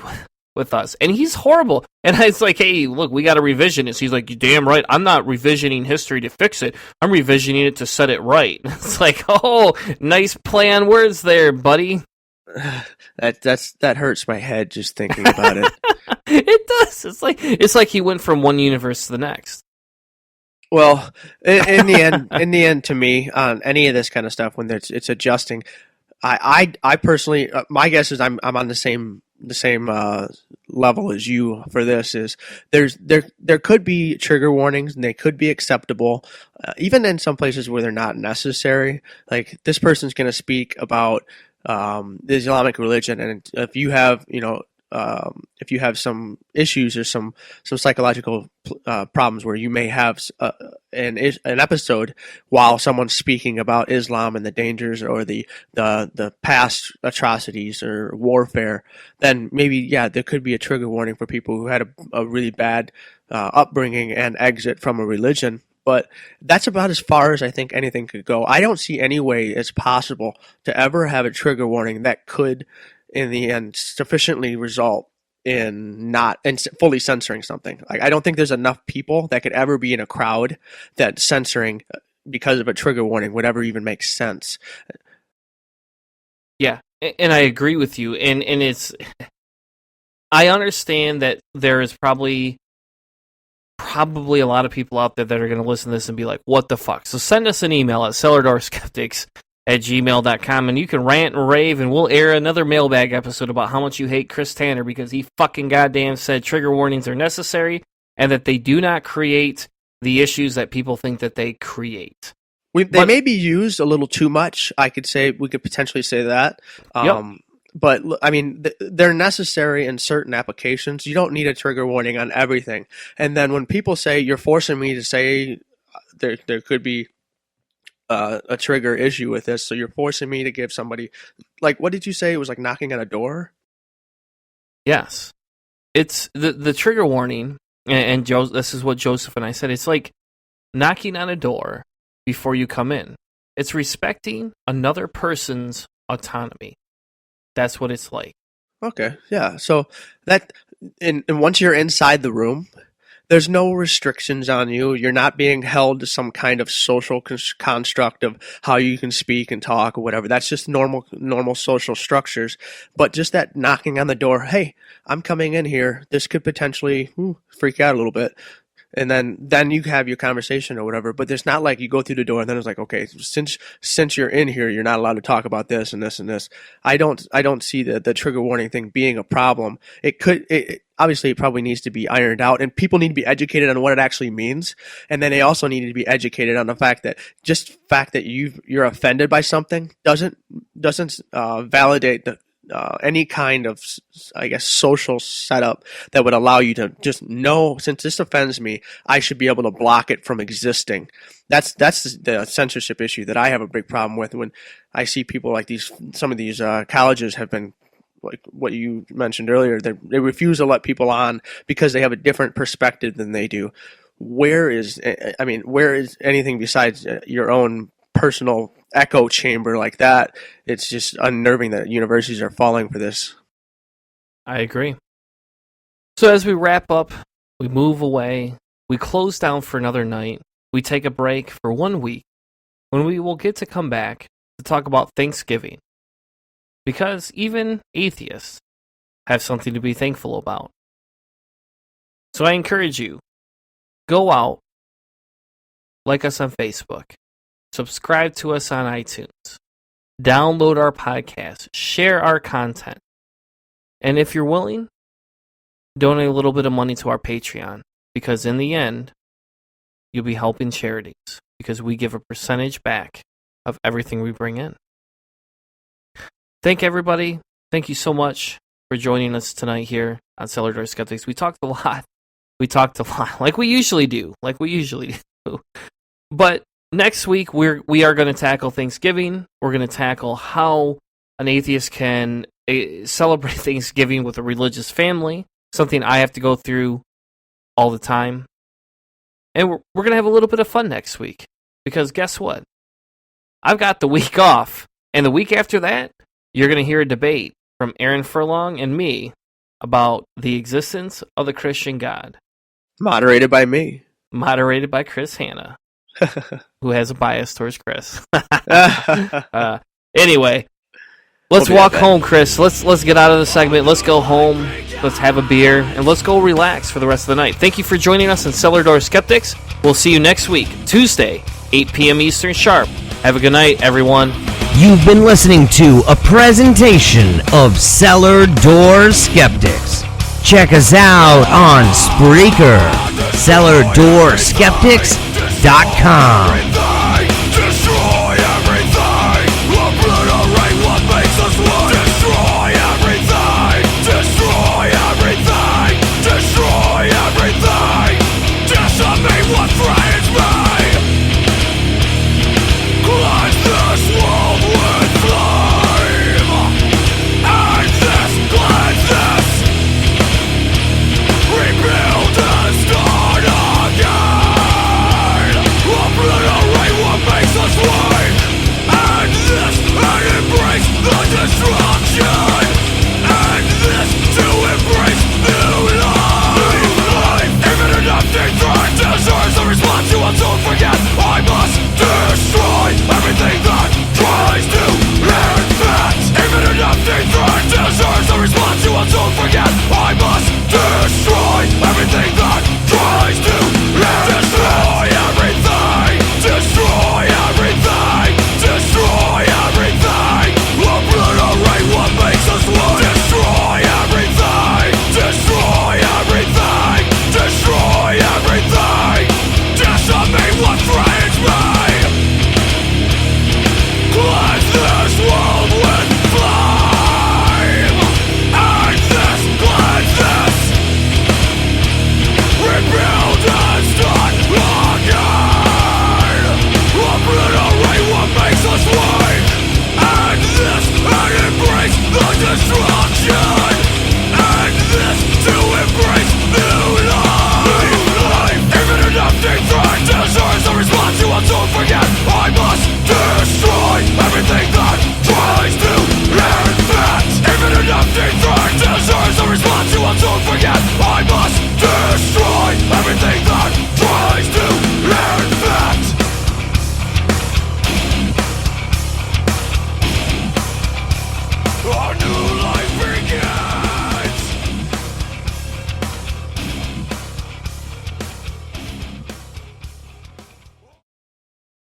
with us. And he's horrible. And it's like, hey, look, we got a revisionist. He's like, you're damn right. I'm not revisioning history to fix it. I'm revisioning it to set it right. It's like, oh, nice play on words there, buddy. That hurts my head just thinking about it. It does. It's like he went from one universe to the next. Well, in the end, to me, on any of this kind of stuff, when it's adjusting, I personally, my guess is I'm on the same level as you for this. Is there could be trigger warnings and they could be acceptable, even in some places where they're not necessary. Like, this person's going to speak about the Islamic religion, and if you have some issues or some psychological problems where you may have an episode while someone's speaking about Islam and the dangers or the past atrocities or warfare, then maybe there could be a trigger warning for people who had a really bad upbringing and exit from a religion. But that's about as far as I think anything could go. I don't see any way it's possible to ever have a trigger warning that could, in the end, sufficiently result in not fully censoring something. Like, I don't think there's enough people that could ever be in a crowd that censoring because of a trigger warning would ever even make sense. Yeah, and I agree with you. And it's, I understand that there is probably a lot of people out there that are going to listen to this and be like, what the fuck? So send us an email at cellardoorskeptics@gmail.com, and you can rant and rave, and we'll air another mailbag episode about how much you hate Chris Tanner because he fucking goddamn said trigger warnings are necessary and that they do not create the issues that people think that they create. They may be used a little too much. We could potentially say that. Yep. But I mean, they're necessary in certain applications. You don't need a trigger warning on everything. And then when people say you're forcing me to say there could be a trigger issue with this, so you're forcing me to give somebody, like, what did you say? It was like knocking on a door? Yes. It's the trigger warning, and Joe, this is what Joseph and I said. It's like knocking on a door before you come in. It's respecting another person's autonomy. That's what it's like. Okay, yeah. So that, and once you're inside the room, there's no restrictions on you. You're not being held to some kind of social construct of how you can speak and talk or whatever. That's just normal social structures. But just that knocking on the door, hey, I'm coming in here. This could potentially freak out a little bit. And then you have your conversation or whatever. But there's not like you go through the door and then it's like, okay, since you're in here, you're not allowed to talk about this and this and this. I don't see the trigger warning thing being a problem. Obviously it probably needs to be ironed out, and people need to be educated on what it actually means. And then they also need to be educated on the fact that you're offended by something doesn't validate any kind of, I guess, social setup that would allow you to just know, since this offends me, I should be able to block it from existing. That's the censorship issue that I have a big problem with when I see people like some of these colleges have been, like what you mentioned earlier, they refuse to let people on because they have a different perspective than they do. Where is anything besides your own personal echo chamber like that? It's just unnerving that universities are falling for this. I agree. So as we wrap up, we move away, we close down for another night, we take a break for 1 week, when we will get to come back to talk about Thanksgiving. Because even atheists have something to be thankful about. So I encourage you, go out, like us on Facebook, subscribe to us on iTunes, download our podcast, share our content, and if you're willing, donate a little bit of money to our Patreon, because in the end, you'll be helping charities, because we give a percentage back of everything we bring in. Thank everybody. Thank you so much for joining us tonight here on Cellar Door Skeptics. We talked a lot, like we usually do, But next week, we are going to tackle Thanksgiving. We're going to tackle how an atheist can celebrate Thanksgiving with a religious family, something I have to go through all the time. And we're going to have a little bit of fun next week, because guess what? I've got the week off, and the week after that, you're going to hear a debate from Aaron Furlong and me about the existence of the Christian God. Moderated by me. Moderated by Chris Hanna. Who has a bias towards Chris. Anyway, let's walk home, Chris. Let's get out of the segment. Let's go home. Let's have a beer, and let's go relax for the rest of the night. Thank you for joining us on Cellar Door Skeptics. We'll see you next week, Tuesday, 8 p.m. Eastern sharp. Have a good night, everyone. You've been listening to a presentation of Cellar Door Skeptics. Check us out on Spreaker, cellardoorskeptics.com.